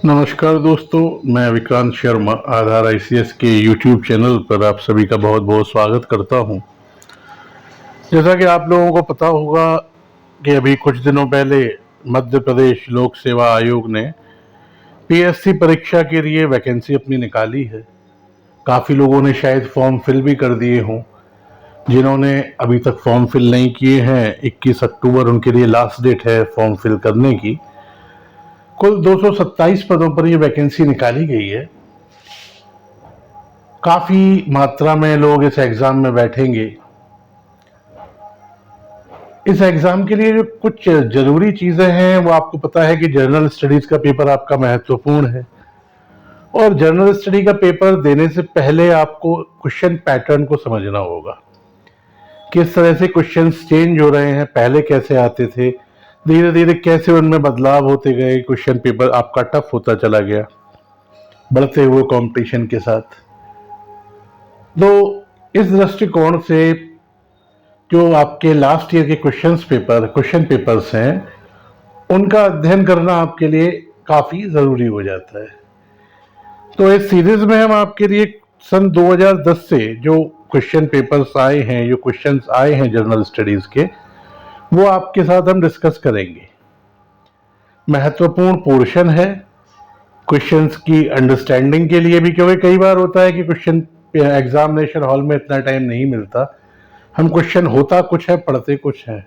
नमस्कार दोस्तों, मैं विक्रांत शर्मा आधार आईसीएस के यूट्यूब चैनल पर आप सभी का बहुत बहुत स्वागत करता हूं। जैसा कि आप लोगों को पता होगा कि अभी कुछ दिनों पहले मध्य प्रदेश लोक सेवा आयोग ने पीएससी परीक्षा के लिए वैकेंसी अपनी निकाली है। काफ़ी लोगों ने शायद फॉर्म फिल भी कर दिए हों। जिन्होंने अभी तक फॉर्म फिल नहीं किए हैं, 21 अक्टूबर उनके लिए लास्ट डेट है फॉर्म फिल करने की। कुल 227 पदों पर ये वैकेंसी निकाली गई है। काफ़ी मात्रा में लोग इस एग्ज़ाम में बैठेंगे। इस एग्ज़ाम के लिए जो कुछ ज़रूरी चीज़ें हैं वो आपको पता है कि जनरल स्टडीज़ का पेपर आपका महत्वपूर्ण है, और जनरल स्टडी का पेपर देने से पहले आपको क्वेश्चन पैटर्न को समझना होगा। किस तरह से क्वेश्चंस चेंज हो रहे हैं, पहले कैसे आते थे, धीरे धीरे कैसे उनमें बदलाव होते गए, क्वेश्चन पेपर आपका टफ होता चला गया बढ़ते हुए कंपटीशन के साथ। तो इस दृष्टिकोण से जो आपके लास्ट ईयर के क्वेश्चन पेपर्स हैं, उनका अध्ययन करना आपके लिए काफ़ी ज़रूरी हो जाता है। तो इस सीरीज में हम आपके लिए सन 2010 से जो क्वेश्चन पेपर्स आए हैं, जो क्वेश्चंस आए हैं जनरल स्टडीज़ के, वो आपके साथ हम डिस्कस करेंगे। महत्वपूर्ण पोर्शन है क्वेश्चंस की अंडरस्टैंडिंग के लिए भी, क्योंकि कई बार होता है कि क्वेश्चन एग्जामिनेशन हॉल में इतना टाइम नहीं मिलता। हम क्वेश्चन होता कुछ है, पढ़ते कुछ है।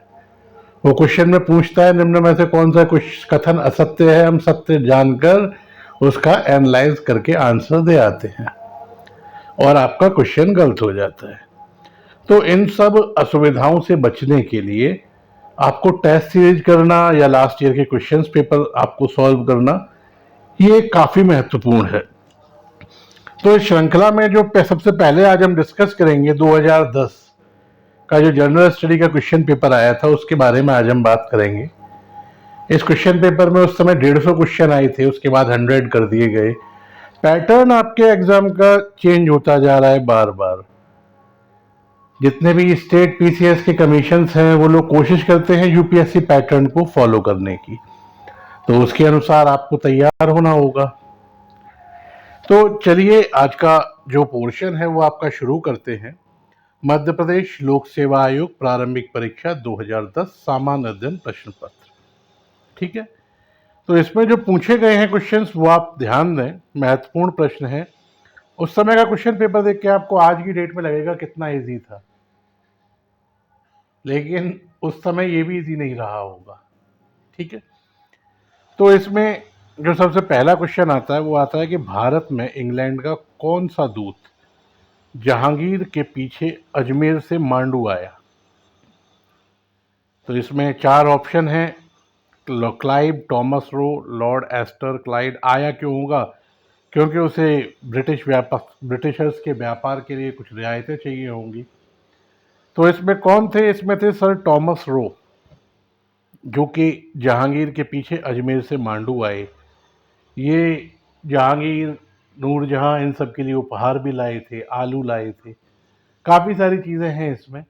वो क्वेश्चन में पूछता है निम्न में से कौन सा कुछ कथन असत्य है, हम सत्य जानकर उसका एनालाइज करके आंसर दे आते हैं और आपका क्वेश्चन गलत हो जाता है। तो इन सब असुविधाओं से बचने के लिए आपको टेस्ट सीरीज करना या लास्ट ईयर के क्वेश्चंस पेपर आपको सॉल्व करना, ये काफ़ी महत्वपूर्ण है। तो इस श्रृंखला में जो सबसे पहले आज हम डिस्कस करेंगे, 2010 का जो जनरल स्टडी का क्वेश्चन पेपर आया था उसके बारे में आज हम बात करेंगे। इस क्वेश्चन पेपर में उस समय 150 क्वेश्चन आए थे, उसके बाद 100 कर दिए गए। पैटर्न आपके एग्जाम का चेंज होता जा रहा है बार बार। जितने भी स्टेट पीसीएस के कमीशंस हैं वो लोग कोशिश करते हैं यूपीएससी पैटर्न को फॉलो करने की, तो उसके अनुसार आपको तैयार होना होगा। तो चलिए आज का जो पोर्शन है वो आपका शुरू करते हैं। मध्य प्रदेश लोक सेवा आयोग प्रारंभिक परीक्षा 2010 सामान्य अध्ययन प्रश्न पत्र। ठीक है, तो इसमें जो पूछे गए हैं क्वेश्चंस वो आप ध्यान दें, महत्वपूर्ण प्रश्न है। उस समय का क्वेश्चन पेपर देख के आपको आज की डेट में लगेगा कितना इजी था, लेकिन उस समय ये भी इजी नहीं रहा होगा। ठीक है, तो इसमें जो सबसे पहला क्वेश्चन आता है वो आता है कि भारत में इंग्लैंड का कौन सा दूत जहांगीर के पीछे अजमेर से मांडू आया। तो इसमें चार ऑप्शन हैं, Clive, Thomas Roe, Lord Astor Clyde. आया क्यों होगा? क्योंकि उसे ब्रिटिशर्स के व्यापार के लिए कुछ रियायतें चाहिए होंगी। तो इसमें कौन थे? इसमें थे सर टॉमस रो, जो कि जहांगीर के पीछे अजमेर से मांडू आए। ये जहांगीर, नूरजहां, इन सब के लिए उपहार भी लाए थे, आलू लाए थे, काफ़ी सारी चीज़ें हैं इसमें।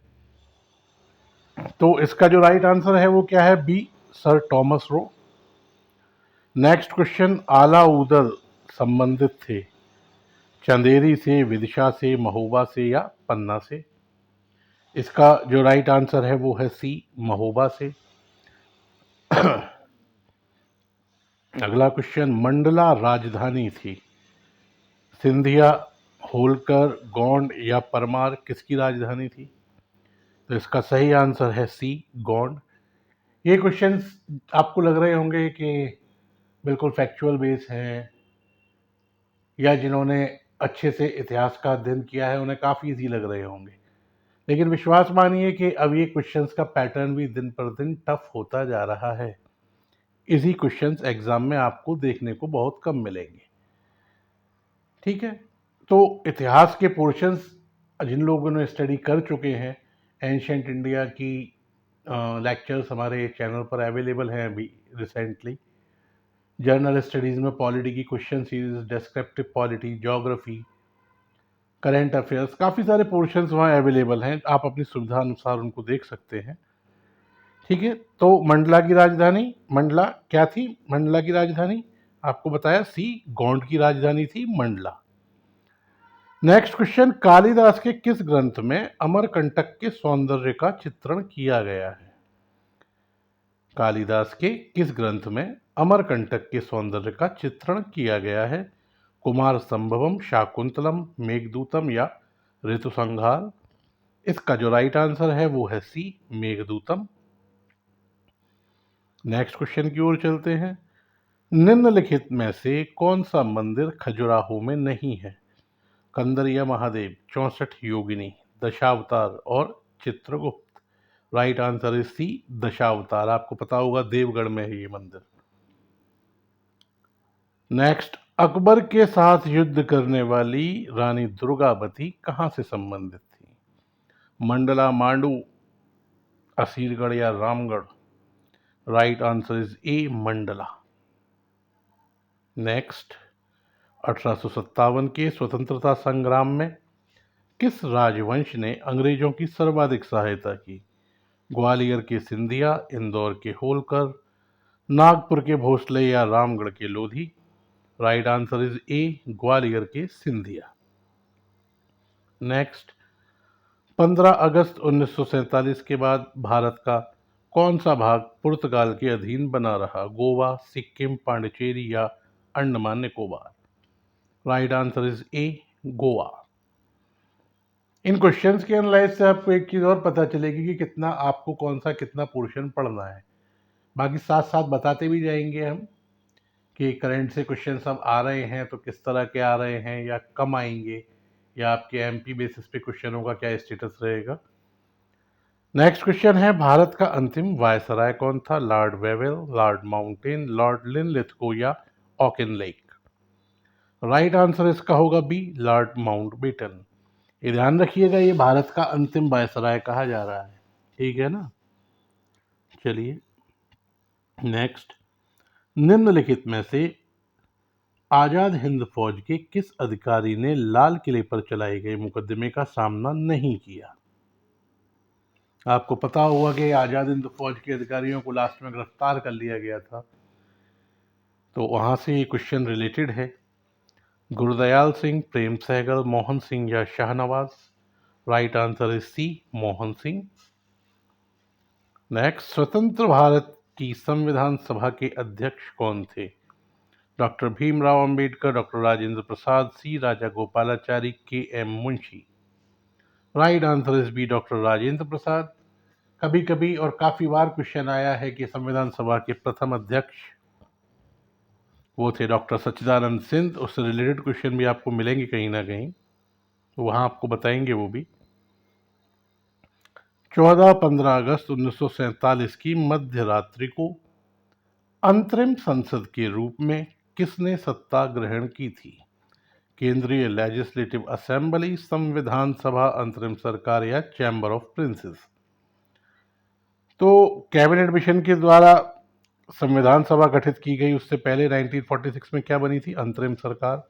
तो इसका जो राइट आंसर है वो क्या है? B, sir Thomas Roe. Next question, Aala Udal संबंधित थे चंदेरी से, विदिशा से, महोबा से या पन्ना से। इसका जो राइट आंसर है वो है सी, महोबा से। अगला क्वेश्चन, मंडला राजधानी थी सिंधिया, होलकर, गोंड या परमार, किसकी राजधानी थी? तो इसका सही आंसर है सी, गोंड। ये क्वेश्चंस आपको लग रहे होंगे कि बिल्कुल फैक्चुअल बेस हैं, या जिन्होंने अच्छे से इतिहास का अध्ययन किया है उन्हें काफ़ी इजी लग रहे होंगे, लेकिन विश्वास मानिए कि अब ये क्वेश्चंस का पैटर्न भी दिन पर दिन टफ होता जा रहा है। इसी क्वेश्चंस एग्जाम में आपको देखने को बहुत कम मिलेंगे। ठीक है, तो इतिहास के पोर्शंस जिन लोगों ने स्टडी कर चुके हैं, एंशियंट इंडिया की लेक्चर्स हमारे चैनल पर अवेलेबल हैं अभी रिसेंटली। जर्नल स्टडीज़ में पॉलिटी की question series, descriptive polity, geography, current affairs, काफ़ी सारे पोर्शंस वहाँ अवेलेबल हैं, आप अपनी सुविधा अनुसार उनको देख सकते हैं। ठीक है, तो मंडला की राजधानी, मंडला क्या थी? मंडला की राजधानी आपको बताया सी, गौंड की राजधानी थी मंडला। नेक्स्ट क्वेश्चन, कालिदास के किस ग्रंथ में अमरकंटक के सौंदर्य का चित्रण किया गया है? कालिदास के किस ग्रंथ में अमरकंटक के सौंदर्य का चित्रण किया गया है? कुमार संभवम, शाकुंतलम, मेघदूतम या ऋतुसंहार? इसका जो राइट आंसर है वो है सी, मेघदूतम। नेक्स्ट क्वेश्चन की ओर चलते हैं। निम्नलिखित में से कौन सा मंदिर खजुराहो में नहीं है? कंदरिया महादेव, 64 योगिनी, दशावतार और Chitragupta? Right answer is C, Dashavatar. आपको पता होगा देवगढ़ में है ये मंदिर। नेक्स्ट, अकबर के साथ युद्ध करने वाली रानी दुर्गावती कहां से संबंधित थी? मंडला, मांडू, असीरगढ़ या Ramgarh? Right answer is A, Mandla. Next, 1857 के स्वतंत्रता संग्राम में किस राजवंश ने अंग्रेजों की सर्वाधिक सहायता की? ग्वालियर के सिंधिया, इंदौर के होलकर, नागपुर के भोसले या रामगढ़ के लोधी? राइट आंसर इज ए, ग्वालियर के सिंधिया। नेक्स्ट, 15 अगस्त 1947 के बाद भारत का कौन सा भाग पुर्तगाल के अधीन बना रहा? गोवा, सिक्किम, पांडिचेरी या Andaman Nicobar? Right answer is A, Goa. In questions के एनालाइज से आपको एक चीज़ और पता चलेगी कि कितना आपको कौन सा कितना पोर्शन पढ़ना है। बाकी साथ साथ बताते भी जाएंगे हम कि करंट से क्वेश्चन अब आ रहे हैं तो किस तरह के आ रहे हैं या कम आएंगे, या आपके एमपी बेसिस पे क्वेश्चनों का क्या स्टेटस रहेगा। नेक्स्ट क्वेश्चन है, भारत का अंतिम वायसराय कौन था? Lord Wavell, Lord mountain, Lord Linlithgow या ऑकिन लेक? राइट आंसर इसका होगा बी, लॉर्ड माउंटबेटन। ये ध्यान रखिएगा, ये भारत का अंतिम वायसराय कहा जा रहा है, ठीक है ना। चलिए नेक्स्ट, निम्नलिखित में से आजाद हिंद फौज के किस अधिकारी ने लाल किले पर चलाए गए मुकदमे का सामना नहीं किया? आपको पता होगा कि आजाद हिंद फौज के अधिकारियों को लास्ट में गिरफ्तार कर लिया गया था, तो वहां से ये क्वेश्चन रिलेटेड है। गुरदयाल सिंह, प्रेम सहगल, मोहन सिंह या Shahnawaz? Right answer is C, Mohan Singh. Next, स्वतंत्र भारत की संविधान सभा के अध्यक्ष कौन थे? Doctor Bhimrao Ambedkar, doctor Rajendra Prasad, C Rajagopalachari, K M Munshi? Right answer is B, doctor Rajendra Prasad. कभी कभी और काफी बार क्वेश्चन आया है कि संविधान सभा के प्रथम अध्यक्ष वो थे डॉक्टर सच्चिदानंद सिंह। उससे रिलेटेड क्वेश्चन भी आपको मिलेंगे कहीं ना कहीं, तो वहां आपको बताएंगे वो भी। 14-15 अगस्त 1947 की मध्य रात्रि को अंतरिम संसद के रूप में किसने सत्ता ग्रहण की थी? केंद्रीय लेजिस्लेटिव असेंबली, संविधान सभा, अंतरिम सरकार या चैम्बर ऑफ प्रिंसेस? तो कैबिनेट मिशन के द्वारा संविधान सभा गठित की गई, उससे पहले 1946 में क्या बनी थी? अंतरिम सरकार।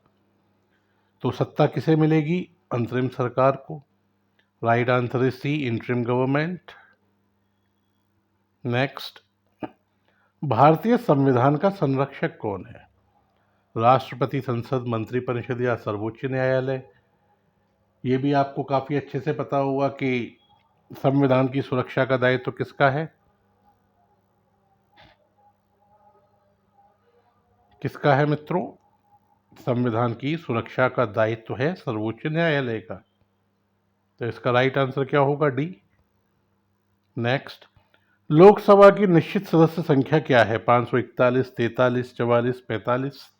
तो सत्ता किसे मिलेगी? अंतरिम सरकार को। Right answer is C, interim government. Next, भारतीय संविधान का संरक्षक कौन है? राष्ट्रपति, संसद, मंत्रिपरिषद या सर्वोच्च न्यायालय? ये भी आपको काफी अच्छे से पता होगा कि संविधान की सुरक्षा का दायित्व किसका है? किसका है मित्रों? संविधान की सुरक्षा का दायित्व है सर्वोच्च न्यायालय का। तो इसका राइट आंसर क्या होगा? डी। नेक्स्ट, लोकसभा की निश्चित सदस्य संख्या क्या है? 541, 43, 44, 45?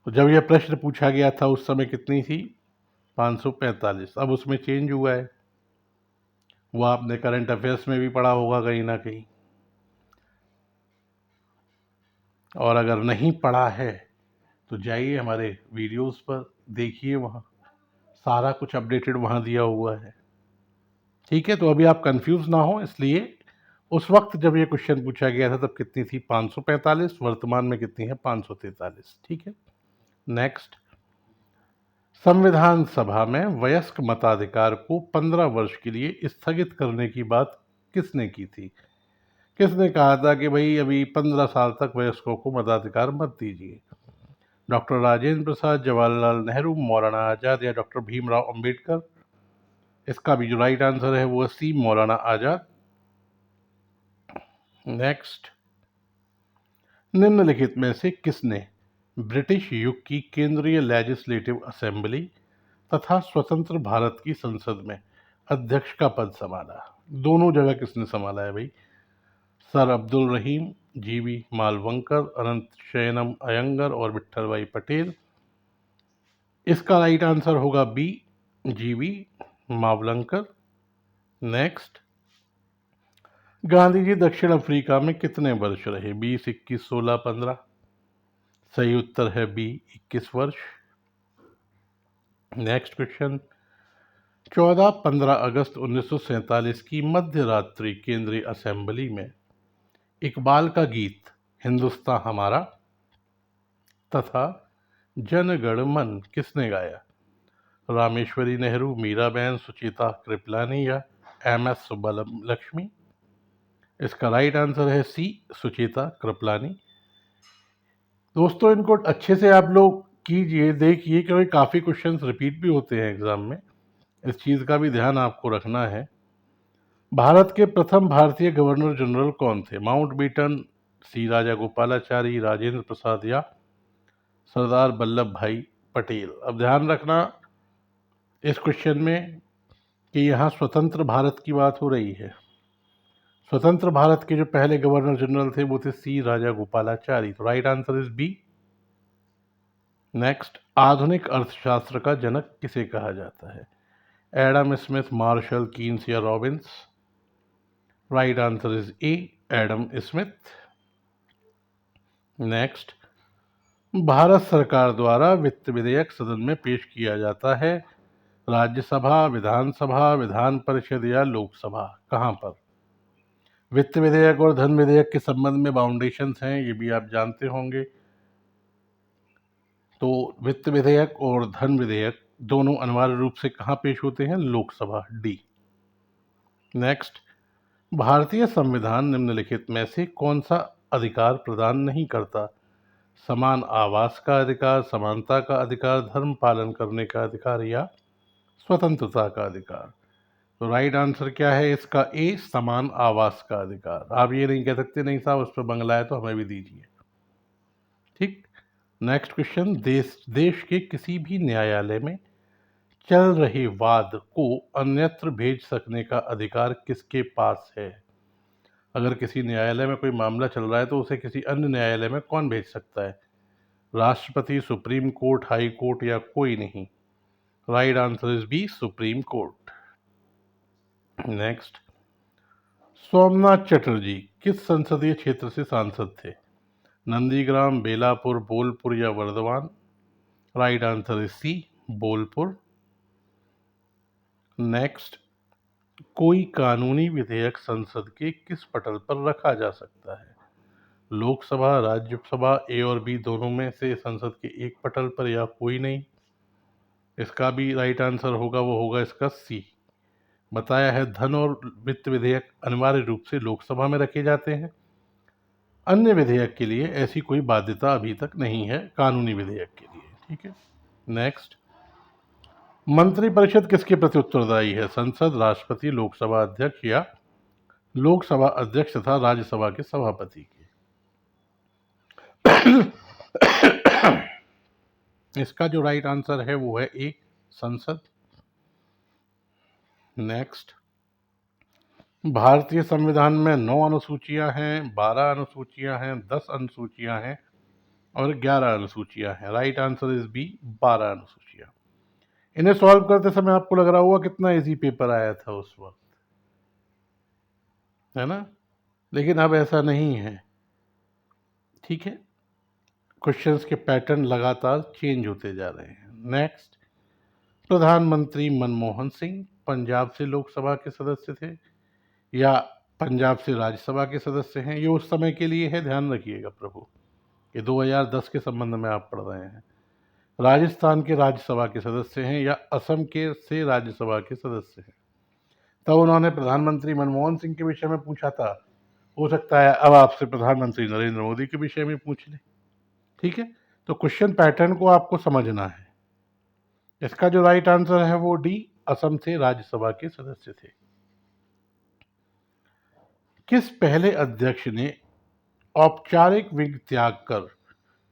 तो जब यह प्रश्न पूछा गया था उस समय कितनी थी? 545। अब उसमें चेंज हुआ है, वो आपने करंट अफेयर्स में भी पढ़ा होगा कहीं ना कहीं, और अगर नहीं पढ़ा है तो जाइए हमारे वीडियोस पर देखिए, वहाँ सारा कुछ अपडेटेड वहाँ दिया हुआ है, ठीक है। तो अभी आप कंफ्यूज ना हो, इसलिए उस वक्त जब ये क्वेश्चन पूछा गया था तब कितनी थी? 545। वर्तमान में कितनी है? 543, ठीक है। नेक्स्ट, संविधान सभा में वयस्क मताधिकार को 15 वर्ष के लिए स्थगित करने की बात किसने की थी? किसने कहा था कि भाई अभी 15 साल तक वयस्कों को मताधिकार मत दीजिए? डॉक्टर राजेंद्र प्रसाद, जवाहरलाल नेहरू, मौलाना आज़ाद या डॉक्टर भीमराव अंबेडकर? इसका भी जो राइट आंसर है वो सी, मौलाना आज़ाद। नेक्स्ट, निम्नलिखित में से किसने ब्रिटिश युग की केंद्रीय लेजिस्लेटिव असेंबली तथा स्वतंत्र भारत की संसद में अध्यक्ष का पद संभाला? दोनों जगह किसने संभाला है भाई? सर अब्दुल रहीम, जीवी मालवंकर, अनंत शयनम अयंगर और विट्ठल भाई पटेल? इसका राइट आंसर होगा बी, जीवी मावलंकर। नेक्स्ट, गांधी जी दक्षिण अफ्रीका में कितने वर्ष रहे? 20, 21, 16, 15? सही उत्तर है बी, 21 वर्ष। नेक्स्ट क्वेश्चन, 14-15 अगस्त 1947 की मध्य रात्रि केंद्रीय असेंबली में इकबाल का गीत हिंदुस्तान हमारा तथा जन गण मन किसने गाया? रामेश्वरी नेहरू, मीराबेन, सुचेता कृपलानी या एम.एस. सुब्बलक्ष्मी? इसका राइट आंसर है सी, सुचेता कृपलानी। दोस्तों, इनको अच्छे से आप लोग कीजिए, देखिए, क्योंकि काफ़ी क्वेश्चंस रिपीट भी होते हैं एग्जाम में, इस चीज़ का भी ध्यान आपको रखना है। भारत के प्रथम भारतीय गवर्नर जनरल कौन थे? माउंटबेटन, सी राजा गोपालाचारी, राजेंद्र प्रसाद या सरदार वल्लभ भाई पटेल? अब ध्यान रखना इस क्वेश्चन में कि यहाँ स्वतंत्र भारत की बात हो रही है। स्वतंत्र भारत के जो पहले गवर्नर जनरल थे वो थे सी राजा गोपालाचारी, तो right answer is B. Next, आधुनिक अर्थशास्त्र का जनक किसे कहा जाता है? एडम स्मिथ, मार्शल, कीन्स या Robbins? Right answer is A, Adam Smith. Next, Bharat सरकार द्वारा वित्त विधेयक सदन में पेश किया जाता है राज्यसभा, विधानसभा, विधान परिषद या लोकसभा? कहाँ पर? वित्त विधेयक और धन विधेयक के संबंध में बाउंडेशंस हैं, ये भी आप जानते होंगे। तो वित्त विधेयक और धन विधेयक दोनों अनिवार्य रूप से कहाँ पेश होते हैं? लोकसभा, डी। नेक्स्ट, भारतीय संविधान निम्नलिखित में से कौन सा अधिकार प्रदान नहीं करता? समान आवास का अधिकार, समानता का अधिकार, धर्म पालन करने का अधिकार या स्वतंत्रता का अधिकार? तो राइट आंसर क्या है इसका? ए, समान आवास का अधिकार। आप ये नहीं कह सकते नहीं साहब उस पर बंगला है तो हमें भी दीजिए, ठीक। नेक्स्ट क्वेश्चन, देश के किसी भी न्यायालय में चल रहे वाद को अन्यत्र भेज सकने का अधिकार किसके पास है? अगर किसी न्यायालय में कोई मामला चल रहा है तो उसे किसी अन्य न्यायालय में कौन भेज सकता है? राष्ट्रपति, सुप्रीम कोर्ट, हाई कोर्ट या कोई नहीं? Right answer is B, supreme court. Next, Somnath Chatterjee किस संसदीय क्षेत्र से सांसद थे? नंदीग्राम, बेलापुर, बोलपुर या Vardhaman? Right answer is C, Bolpur. Next, कोई कानूनी विधेयक संसद के किस पटल पर रखा जा सकता है? लोकसभा, राज्यसभा, ए और बी दोनों में से संसद के एक पटल पर या कोई नहीं? इसका भी राइट आंसर होगा वो होगा इसका सी। बताया है धन और वित्त विधेयक अनिवार्य रूप से लोकसभा में रखे जाते हैं, अन्य विधेयक के लिए ऐसी कोई बाध्यता अभी तक नहीं है कानूनी विधेयक के लिए, ठीक है। नेक्स्ट, मंत्रिपरिषद किसके प्रति उत्तरदायी है? संसद, राष्ट्रपति, लोकसभा अध्यक्ष या लोकसभा अध्यक्ष तथा राज्यसभा के सभापति के? इसका जो राइट आंसर है वो है ए, संसद। नेक्स्ट, भारतीय संविधान में 9 अनुसूचियां हैं, 12 अनुसूचियां हैं, 10 अनुसूचियां हैं और 11 अनुसूचियां हैं? राइट आंसर इज बी, 12 अनुसूचियां। इन्हें सॉल्व करते समय आपको लग रहा होगा कितना इजी पेपर आया था उस वक्त, है ना? लेकिन अब ऐसा नहीं है, ठीक है। क्वेश्चंस के पैटर्न लगातार चेंज होते जा रहे हैं। नेक्स्ट, प्रधानमंत्री मनमोहन सिंह पंजाब से लोकसभा के सदस्य थे या पंजाब से राज्यसभा के सदस्य हैं? ये उस समय के लिए है, ध्यान रखिएगा प्रभु, ये 2010 के संबंध में आप पढ़ रहे हैं। राजस्थान के राज्यसभा के सदस्य हैं या असम के से राज्यसभा के सदस्य हैं? तब उन्होंने प्रधानमंत्री मनमोहन सिंह के विषय में पूछा था हो सकता है अब आपसे प्रधानमंत्री नरेंद्र मोदी के विषय में पूछ ले। ठीक है, तो क्वेश्चन पैटर्न को आपको समझना है। इसका जो राइट आंसर है वो डी, असम से राज्यसभा के सदस्य थे। किस पहले अध्यक्ष ने औपचारिक विग त्याग कर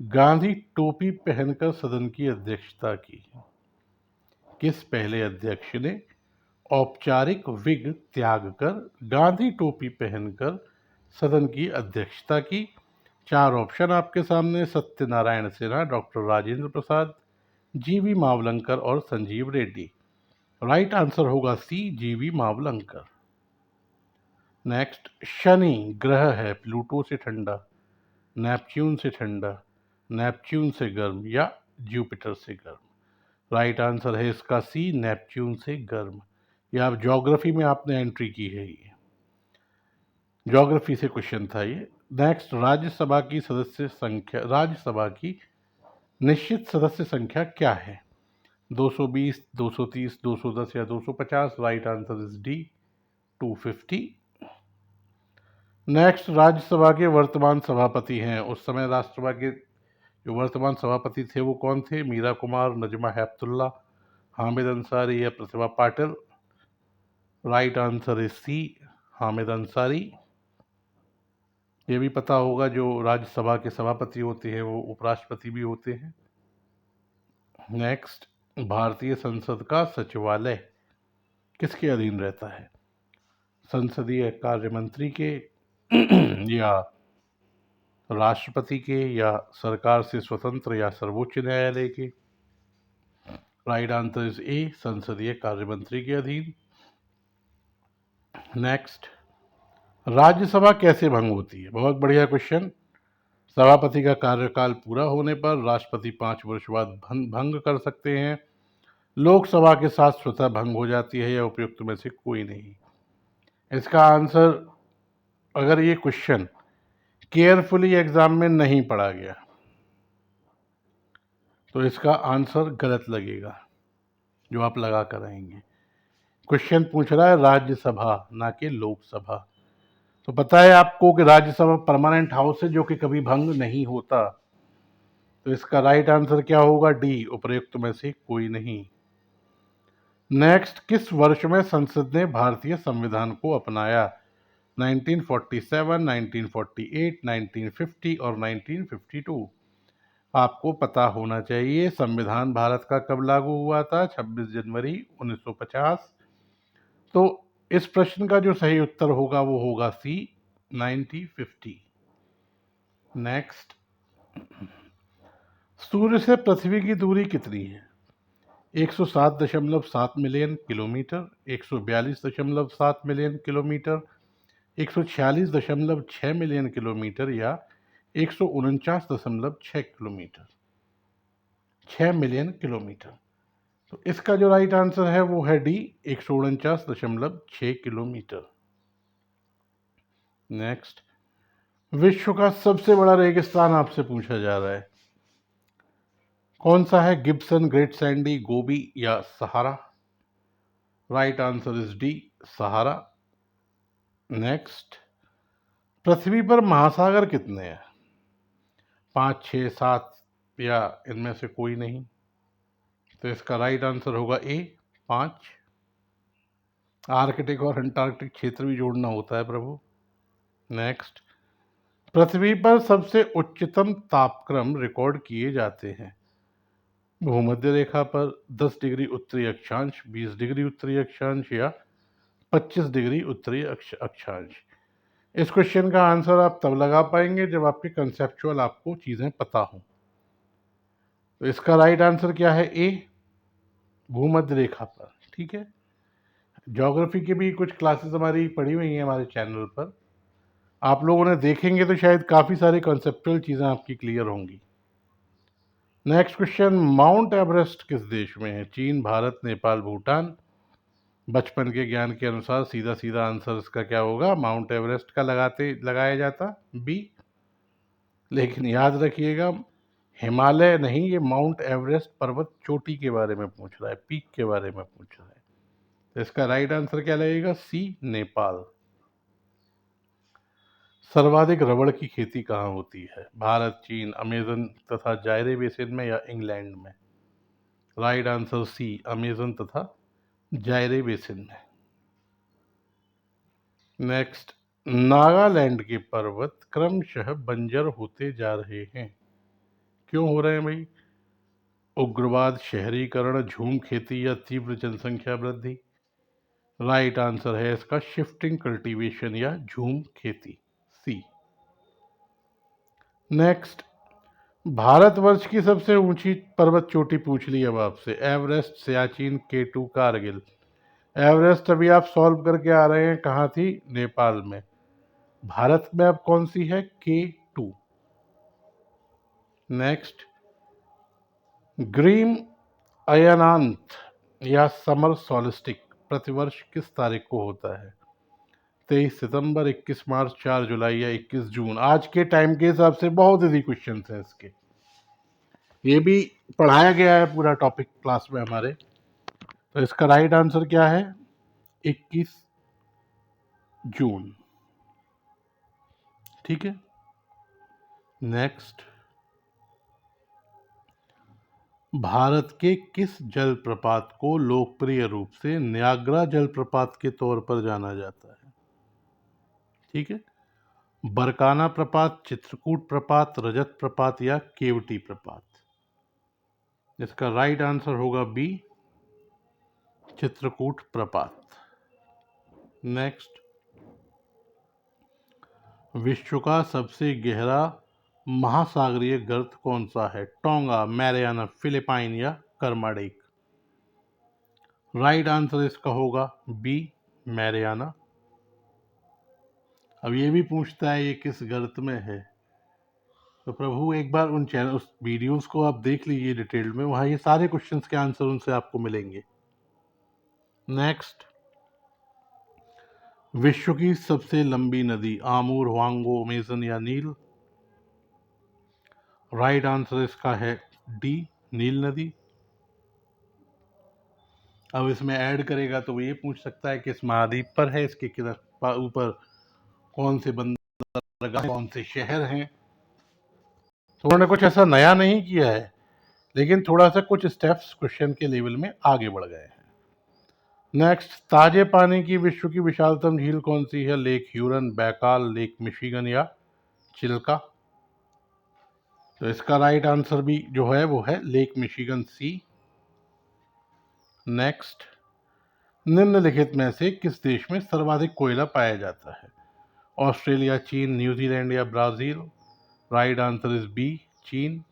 गांधी टोपी पहनकर सदन की अध्यक्षता की? किस पहले अध्यक्ष ने औपचारिक विग त्याग कर गांधी टोपी पहनकर सदन की अध्यक्षता की? चार ऑप्शन आपके सामने: सत्यनारायण सिन्हा, डॉक्टर राजेंद्र प्रसाद, जीवी मावलंकर और संजीव रेड्डी। राइट आंसर होगा सी, जीवी मावलंकर। नेक्स्ट, शनि ग्रह है प्लूटो से ठंडा, नेपच्यून से ठंडा, नेपच्यून से गर्म या जुपिटर से गर्म? राइट आंसर है इसका सी, नेपच्यून से गर्म। ये आप ज्योग्राफी में आपने एंट्री की है, ये ज्योग्राफी से क्वेश्चन था ये। नेक्स्ट, राज्यसभा की निश्चित सदस्य संख्या क्या है? 220, 230, 210 या 250? Right answer is D, 250। Next, Rajya Sabha के वर्तमान सभापति हैं, उस समय राज्यसभा के जो वर्तमान सभापति थे वो कौन थे? मीरा कुमार, नजमा हेपतुल्ला, हामिद अंसारी या Pratibha Patil? Right answer is C, Hamid Ansari. ये भी पता होगा जो राज्यसभा के सभापति होते हैं वो उपराष्ट्रपति भी होते हैं। नेक्स्ट, भारतीय संसद का सचिवालय किसके अधीन रहता है? संसदीय कार्य मंत्री के या राष्ट्रपति के या सरकार से स्वतंत्र या सर्वोच्च न्यायालय के? राइट आंसर इज ए, संसदीय कार्य मंत्री के अधीन। नेक्स्ट, राज्यसभा कैसे भंग होती है? बहुत बढ़िया क्वेश्चन। सभापति का कार्यकाल पूरा होने पर राष्ट्रपति 5 वर्ष बाद भंग कर सकते हैं। लोकसभा के साथ स्वतः भंग हो जाती है या उपयुक्त में से कोई नहीं? इसका आंसर, अगर ये क्वेश्चन केयरफुली एग्जाम में नहीं पढ़ा गया तो इसका आंसर गलत लगेगा जो आप लगा कर आएंगे। क्वेश्चन पूछ रहा है राज्यसभा, ना कि लोकसभा। तो पता है आपको कि राज्यसभा परमानेंट हाउस है जो कि कभी भंग नहीं होता। तो इसका राइट आंसर क्या होगा? डी, उपर्युक्त में से कोई नहीं। नेक्स्ट, किस वर्ष में संसद ने भारतीय संविधान को अपनाया? 1947, 1948, 1950 और 1952? आपको पता होना चाहिए संविधान भारत का कब लागू हुआ था? 26 जनवरी 1950। तो इस प्रश्न का जो सही उत्तर होगा वो होगा सी, 1950। नेक्स्ट, सूर्य से पृथ्वी की दूरी कितनी है? 107.7 million kilometre, 142.7 million kilometre, 146.6 million kilometre या 149.6 किलोमीटर? 6 million kilometre. तो इसका जो राइट आंसर है वो है डी, 149.6 किलोमीटर। नेक्स्ट, विश्व का सबसे बड़ा रेगिस्तान आपसे पूछा जा रहा है, कौन सा है? गिब्सन, ग्रेट सैंडी, गोबी या Sahara? Right answer is D, Sahara. Next, पृथ्वी पर महासागर कितने हैं? 5, 6, 7 या इनमें से कोई नहीं? तो इसका राइट आंसर होगा ए, 5। आर्कटिक और अंटार्कटिक क्षेत्र भी जोड़ना होता है प्रभु। नेक्स्ट, पृथ्वी पर सबसे उच्चतम तापक्रम रिकॉर्ड किए जाते हैं भूमध्य रेखा पर 10 डिग्री उत्तरी अक्षांश, 20 डिग्री उत्तरी अक्षांश या 25 डिग्री उत्तरी अक्षांश? इस क्वेश्चन का आंसर आप तब लगा पाएंगे जब आपके कंसेप्चुअल आपको चीज़ें पता हों। तो इसका राइट आंसर क्या है? ए, भूमध्य रेखा पर। ठीक है, ज्योग्राफी की भी कुछ क्लासेस हमारी पढ़ी हुई हैं हमारे चैनल पर, आप लोगों ने देखेंगे तो शायद काफ़ी सारी कंसेप्चुअल चीज़ें आपकी क्लियर होंगी। नेक्स्ट क्वेश्चन, माउंट एवरेस्ट किस देश में है? चीन, भारत, नेपाल, भूटान? बचपन के ज्ञान के अनुसार सीधा सीधा आंसर इसका क्या होगा? माउंट एवरेस्ट का लगाया जाता, बी। लेकिन याद रखिएगा, हिमालय नहीं, ये माउंट एवरेस्ट पर्वत चोटी के बारे में पूछ रहा है, पीक के बारे में पूछ रहा है। तो इसका राइट आंसर क्या लगेगा? सी, नेपाल। सर्वाधिक रबड़ की खेती कहाँ होती है? भारत, चीन, अमेज़न तथा जायरे बेसिन में या इंग्लैंड में? राइट आंसर सी, अमेज़न तथा जायरे बेसिन में। नेक्स्ट, नागालैंड के पर्वत क्रमशः बंजर होते जा रहे हैं, क्यों हो रहे हैं भाई? उग्रवाद, शहरीकरण, झूम खेती या तीव्र जनसंख्या वृद्धि? राइट आंसर है इसका शिफ्टिंग कल्टीवेशन या झूम खेती, सी। नेक्स्ट, भारतवर्ष की सबसे ऊंची पर्वत चोटी पूछ ली अब आपसे। Everest, Siachen, K2, Kargil. Everest अभी आप सॉल्व करके आ रहे हैं, कहाँ थी? नेपाल में। भारत में अब कौन सी है? K2। नेक्स्ट, ग्रीम अयनांत या समर सॉलिस्टिक प्रतिवर्ष किस तारीख को होता है? 23 सितंबर, 21 मार्च, 4 जुलाई या 21 जून? आज के टाइम के हिसाब से बहुत इजी क्वेश्चन हैं इसके, ये भी पढ़ाया गया है पूरा टॉपिक क्लास में हमारे। तो इसका राइट आंसर क्या है? 21 जून। ठीक है। नेक्स्ट, भारत के किस जलप्रपात को लोकप्रिय रूप से न्याग्रा जलप्रपात के तौर पर जाना जाता है? ठीक है। बरकाना प्रपात, चित्रकूट प्रपात, रजत प्रपात या केवटी प्रपात? इसका राइट आंसर होगा बी, चित्रकूट प्रपात। नेक्स्ट, विश्व का सबसे गहरा महासागरीय गर्त कौन सा है? टोंगा, मैरियाना, फिलिपाइन या कर्माडेक? राइट आंसर इसका होगा बी, मैरियाना। अब ये भी पूछता है ये किस गर्त में है, तो प्रभु एक बार उन चैनल उस वीडियोस को आप देख लीजिए डिटेल में, वहाँ ये सारे क्वेश्चंस के आंसर उनसे आपको मिलेंगे। नेक्स्ट, विश्व की सबसे लंबी नदी आमूर, वांगो, अमेजन या नील? राइट आंसर इसका है डी, नील नदी। अब इसमें ऐड करेगा तो वो ये पूछ सकता है कि इस महाद्वीप पर है, इसके ऊपर कौन से बंदरगाह, कौन से शहर हैं। तो उन्होंने कुछ ऐसा नया नहीं किया है, लेकिन थोड़ा सा कुछ स्टेप्स क्वेश्चन के लेवल में आगे बढ़ गए हैं। नेक्स्ट, ताजे पानी की विश्व की विशालतम झील कौन सी है? Lake Huron, Baikal, lake Michigan या चिल्का? तो इसका राइट आंसर भी जो है वो है लेक मिशिगन, सी। नेक्स्ट, निम्नलिखित में से किस देश में सर्वाधिक कोयला पाया जाता है? ऑस्ट्रेलिया, चीन, न्यूजीलैंड या Brazil? Right answer is B, चीन।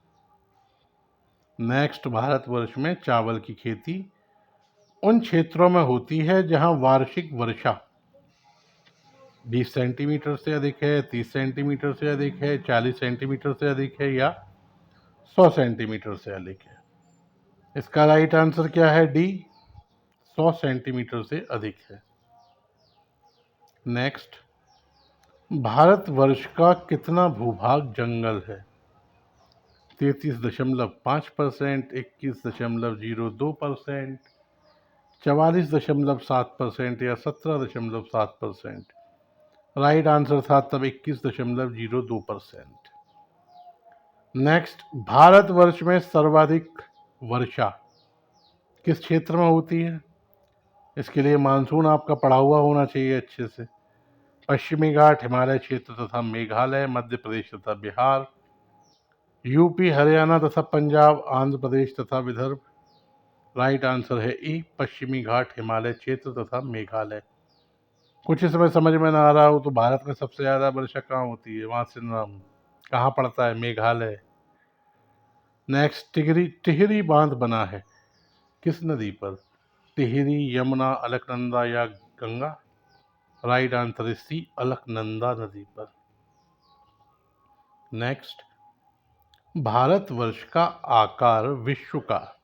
नेक्स्ट, भारतवर्ष में चावल की खेती उन क्षेत्रों में होती है जहां वार्षिक वर्षा 20 सेंटीमीटर से अधिक है, 30 सेंटीमीटर से अधिक है, 40 सेंटीमीटर से अधिक है या 100 सेंटीमीटर से अधिक है? इसका राइट आंसर क्या है? डी, 100 सेंटीमीटर से अधिक है। नेक्स्ट, भारतवर्ष का कितना भूभाग जंगल है? 33.5%, 21.02%, 44.7% या 17.7%? राइट आंसर था तब 21.02%। नेक्स्ट, भारतवर्ष में सर्वाधिक वर्षा किस क्षेत्र में होती है? इसके लिए मानसून आपका पढ़ा हुआ होना चाहिए अच्छे से। पश्चिमी घाट, हिमालय क्षेत्र तथा मेघालय, मध्य प्रदेश तथा बिहार, यूपी, हरियाणा तथा पंजाब, आंध्र प्रदेश तथा विदर्भ? राइट आंसर है ई, पश्चिमी घाट, हिमालय क्षेत्र तथा मेघालय। कुछ इसमें समझ में ना आ रहा हो तो भारत में सबसे ज़्यादा वर्षा कहाँ होती है? वहाँ से नाम कहाँ पड़ता है? मेघालय। नेक्स्ट, टिहरी बांध बना है किस नदी पर? टिहरी, यमुना, अलकनंदा या Ganga? Right answer is C, Alaknanda नदी पर। नेक्स्ट, भारतवर्ष का आकार विश्व का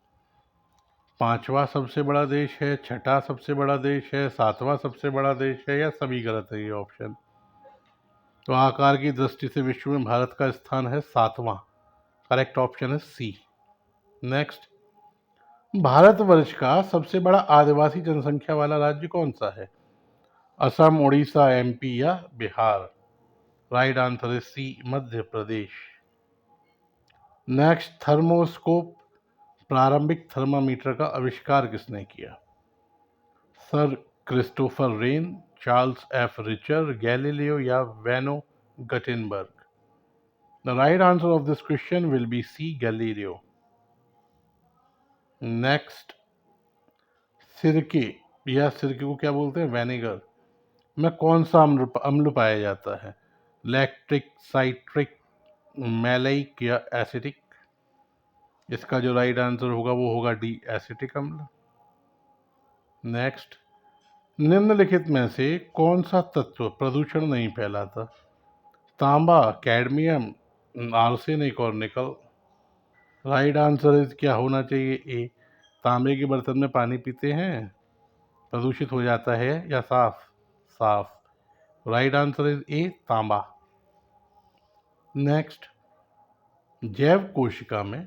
5वां सबसे बड़ा देश है, 6ठा सबसे बड़ा देश है, 7वां सबसे बड़ा देश है या सभी गलत है ये ऑप्शन? तो आकार की दृष्टि से विश्व में भारत का स्थान है 7वां। करेक्ट ऑप्शन है सी। नेक्स्ट, भारतवर्ष का सबसे बड़ा आदिवासी जनसंख्या वाला राज्य कौन सा है? असम, उड़ीसा, MP या Bihar? Right answer is C, Madhya Pradesh. Next, thermoscope प्रारंभिक थर्मामीटर का आविष्कार किसने किया? Sir Christopher Wren, Charles F Richter, Galileo या Beno Gutenberg? The right answer of this question will be C, Galileo. Next, सिरके या सिरके को क्या बोलते हैं, वेनेगर, में कौन सा अम्ल पाया जाता है? लैक्टिक, साइट्रिक, मैलेइक या एसिटिक? इसका जो राइट आंसर होगा वो होगा डी, एसिटिक अम्ल। नेक्स्ट, निम्नलिखित में से कौन सा तत्व प्रदूषण नहीं फैलाता? तांबा, कैडमियम, आर्सेनिक और निकल? राइट आंसर इज क्या होना चाहिए, ए। तांबे के बर्तन में पानी पीते हैं, प्रदूषित हो जाता है या साफ? साफ। राइट आंसर इज ए, तांबा। नेक्स्ट, जैव कोशिका में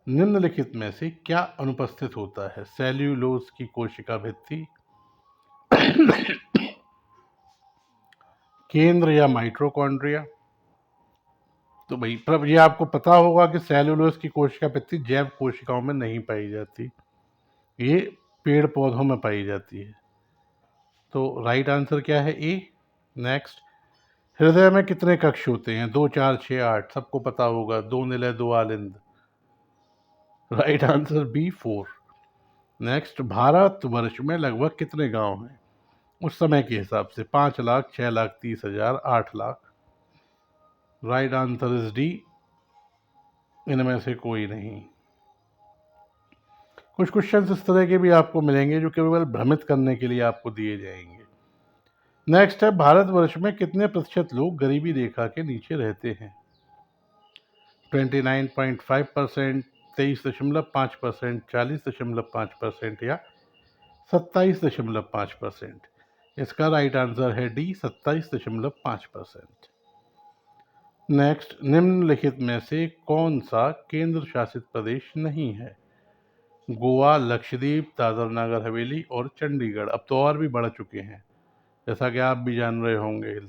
निम्नलिखित में से क्या अनुपस्थित होता है? सेल्यूलोज की कोशिका भित्ति, केंद्र या माइटोकॉन्ड्रिया? तो भाई प्रभ, ये आपको पता होगा कि सेल्यूलोज की कोशिका भित्ति जैव कोशिकाओं में नहीं पाई जाती, ये पेड़ पौधों में पाई जाती है। तो राइट आंसर क्या है, ए। नेक्स्ट, हृदय में कितने कक्ष होते हैं? 2, 4, 6, 8? सबको पता होगा, 2 निलय 2 आलिंद। Right answer B, 4। नेक्स्ट, भारतवर्ष में लगभग कितने गांव हैं उस समय के हिसाब से? 5 lakh, 6 lakh, 30,000, 8 lakh? Right answer is D, इनमें से कोई नहीं। कुछ क्वेश्चंस इस तरह के भी आपको मिलेंगे जो केवल भ्रमित करने के लिए आपको दिए जाएंगे। नेक्स्ट है, भारतवर्ष में कितने प्रतिशत लोग गरीबी रेखा के नीचे रहते हैं? 29.5%, 23.5%, 40.5% या 27.5%? इसका राइट आंसर है डी, 27.5%। नेक्स्ट, निम्नलिखित में से कौन सा केंद्र शासित प्रदेश नहीं है? गोवा, लक्षद्वीप, दादर नगर हवेली और चंडीगढ़? अब तो और भी बढ़ चुके हैं, जैसा कि आप भी जान रहे होंगे।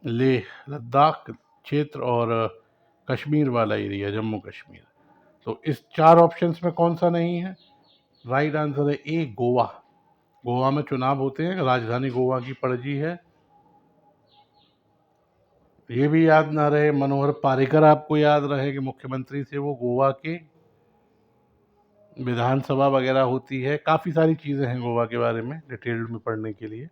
लेह लद्दाख क्षेत्र और कश्मीर वाला एरिया, जम्मू कश्मीर। तो इस 4 ऑप्शंस में कौन सा नहीं है? राइट आंसर है ए, गोवा। गोवा में चुनाव होते हैं, राजधानी गोवा की पणजी है। ये भी याद ना रहे, मनोहर पारिकर आपको याद रहे कि मुख्यमंत्री थे वो गोवा के, विधानसभा वगैरह होती है, काफ़ी सारी चीज़ें हैं गोवा के बारे में डिटेल्ड में पढ़ने के लिए।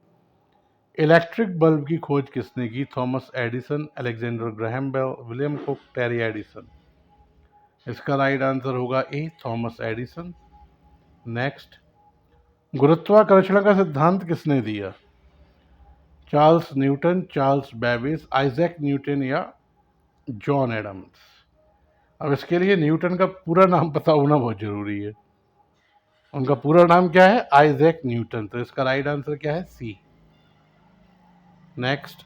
इलेक्ट्रिक बल्ब की खोज किसने की? Thomas Edison, Alexander Graham Bell, William Cook, Terry Edison? इसका राइट आंसर होगा ए, थॉमस एडिसन। नेक्स्ट, गुरुत्वाकर्षण का सिद्धांत किसने दिया? Charles Newton, Charles Babbage, Isaac Newton या जॉन एडम्स? अब इसके लिए न्यूटन का पूरा नाम पता होना बहुत जरूरी है। उनका पूरा नाम क्या है? Isaac Newton. तो इसका राइट आंसर क्या है? सी। नेक्स्ट,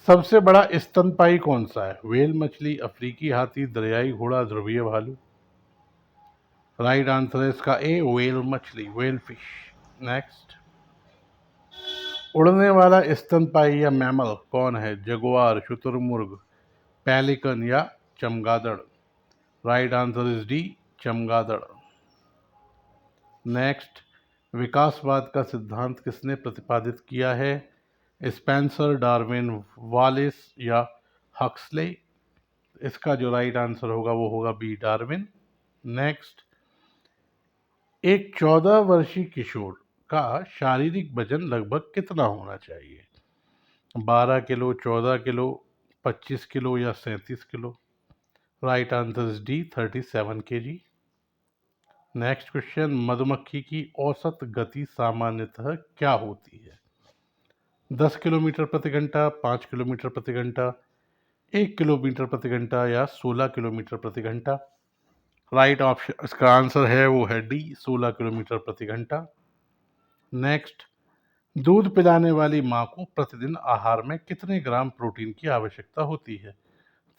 सबसे बड़ा स्तनपायी कौन सा है? व्हेल मछली, अफ्रीकी हाथी, दरियाई घोड़ा, ध्रुवीय भालू? राइट आंसर है इसका ए, व्हेल मछली, व्हेल फिश। नेक्स्ट, उड़ने वाला स्तनपायी या मैमल कौन है? जगुआर, शुतुरमुर्ग, पेलिकन या चमगादड़? राइट आंसर इज डी, चमगादड़। नेक्स्ट, विकासवाद का सिद्धांत किसने प्रतिपादित किया है? स्पेंसर, डार्विन, वालिस या हक्सले? इसका जो राइट आंसर होगा वो होगा बी, डार्विन। नेक्स्ट, एक 14 वर्षीय किशोर का शारीरिक वजन लगभग कितना होना चाहिए? 12 किलो, 14 किलो, 25 किलो या 37 kilo? Right answer is D, 37 kg। Next question, मधुमक्खी की औसत गति सामान्यतः क्या होती है? 10 किलोमीटर प्रति घंटा, 5 किलोमीटर प्रति घंटा, 1 किलोमीटर प्रति घंटा या 16 किलोमीटर प्रति घंटा? राइट ऑप्शन, इसका आंसर है वो है डी, 16 किलोमीटर प्रति घंटा। नेक्स्ट, दूध पिलाने वाली माँ को प्रतिदिन आहार में कितने ग्राम प्रोटीन की आवश्यकता होती है?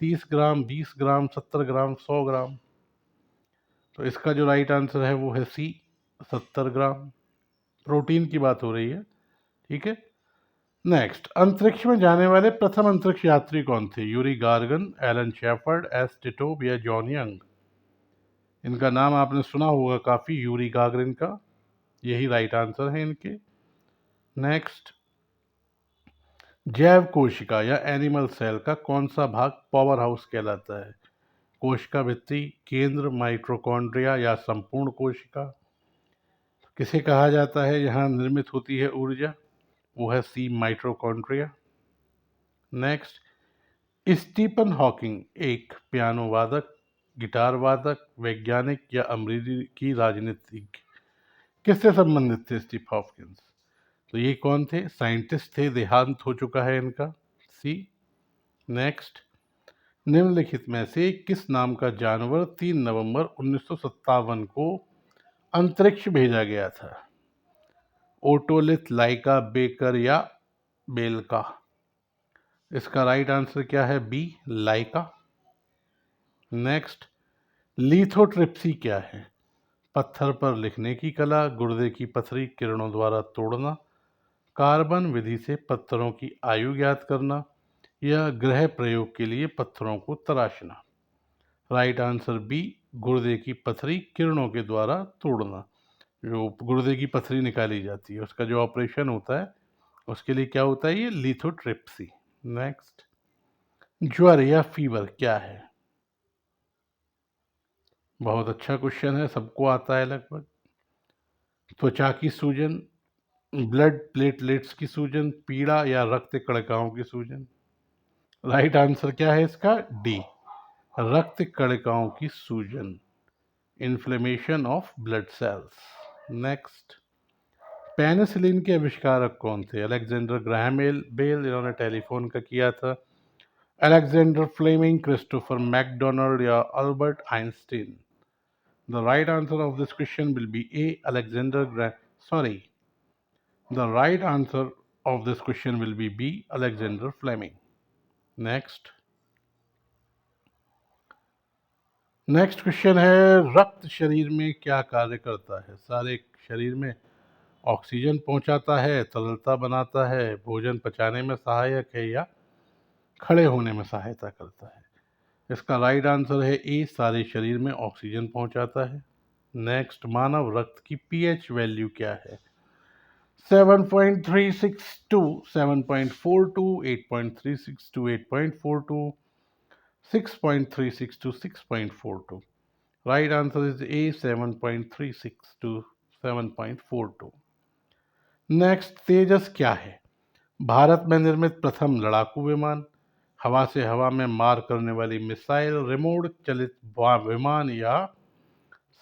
30 ग्राम, 20 ग्राम, 70 ग्राम, 100 ग्राम? तो इसका जो राइट आंसर है वो है सी, 70 ग्राम। प्रोटीन की बात हो रही है, ठीक है। नेक्स्ट, अंतरिक्ष में जाने वाले प्रथम अंतरिक्ष यात्री कौन थे? Yuri Gagarin, Alan Shepard, S Titov या जॉन यंग? इनका नाम आपने सुना होगा काफी, यूरी गागरिन का, यही राइट आंसर है इनके। नेक्स्ट, जैव कोशिका या एनिमल सेल का कौन सा भाग पावर हाउस कहलाता है? कोशिका भित्ति, केंद्र, माइटोकॉन्ड्रिया या संपूर्ण कोशिका? किसे कहा जाता है यहाँ निर्मित होती है ऊर्जा? वो है सी, माइटोकॉन्ड्रिया। नेक्स्ट, स्टीफन हॉकिंग एक पियानो वादक, गिटार वादक, वैज्ञानिक या अमेरिकी राजनीतिज्ञ? किससे संबंधित थे स्टीफन हॉकिंस? तो ये कौन थे? साइंटिस्ट थे, देहांत हो चुका है इनका, सी। नेक्स्ट, निम्नलिखित में से किस नाम का जानवर 3 नवंबर 1957 को अंतरिक्ष भेजा गया था? ओटोलिथ, लाइका, बेकर या बेलका? इसका राइट आंसर क्या है? बी, लाइका। नेक्स्ट, लिथोट्रिप्सी क्या है? पत्थर पर लिखने की कला, गुर्दे की पथरी किरणों द्वारा तोड़ना, कार्बन विधि से पत्थरों की आयु ज्ञात करना या ग्रह प्रयोग के लिए पत्थरों को तराशना? राइट आंसर बी, गुर्दे की पथरी किरणों के द्वारा तोड़ना। जो गुर्दे की पथरी निकाली जाती है उसका जो ऑपरेशन होता है उसके लिए क्या होता है? ये लिथोट्रिप्सी। नेक्स्ट, ज्वर या फीवर क्या है? बहुत अच्छा क्वेश्चन है, सबको आता है लगभग। त्वचा की सूजन, ब्लड प्लेटलेट्स की सूजन, पीड़ा या रक्त कणिकाओं की सूजन? राइट आंसर क्या है इसका? डी, रक्त कणिकाओं की सूजन, inflammation of blood cells. Next, penicillin के आविष्कारक कौन थे? अलेक्जेंडर ग्राहम बेल, इन्होंने टेलीफोन का किया था। अलेक्जेंडर फ्लेमिंग, क्रिस्टोफर मैकडोनाल्ड या Albert Einstein? The right answer of this question will B A, Alexander sorry, the right answer of this question will be B, Alexander Fleming. Next question है, रक्त शरीर में क्या कार्य करता है? सारे शरीर में ऑक्सीजन पहुंचाता है, तरलता बनाता है, भोजन पचाने में सहायक है या खड़े होने में सहायता करता है? इसका राइट आंसर है ए, सारे शरीर में ऑक्सीजन पहुंचाता है। नेक्स्ट, मानव रक्त की पीएच वैल्यू क्या है? 7.362, 7.42, 8.362, 8.42, 6.36 to 6.42? Right answer is A, 7.36 to 7.42. Next, तेजस क्या है? भारत में निर्मित प्रथम लड़ाकू विमान, हवा से हवा में मार करने वाली मिसाइल, रिमोट चलित विमान या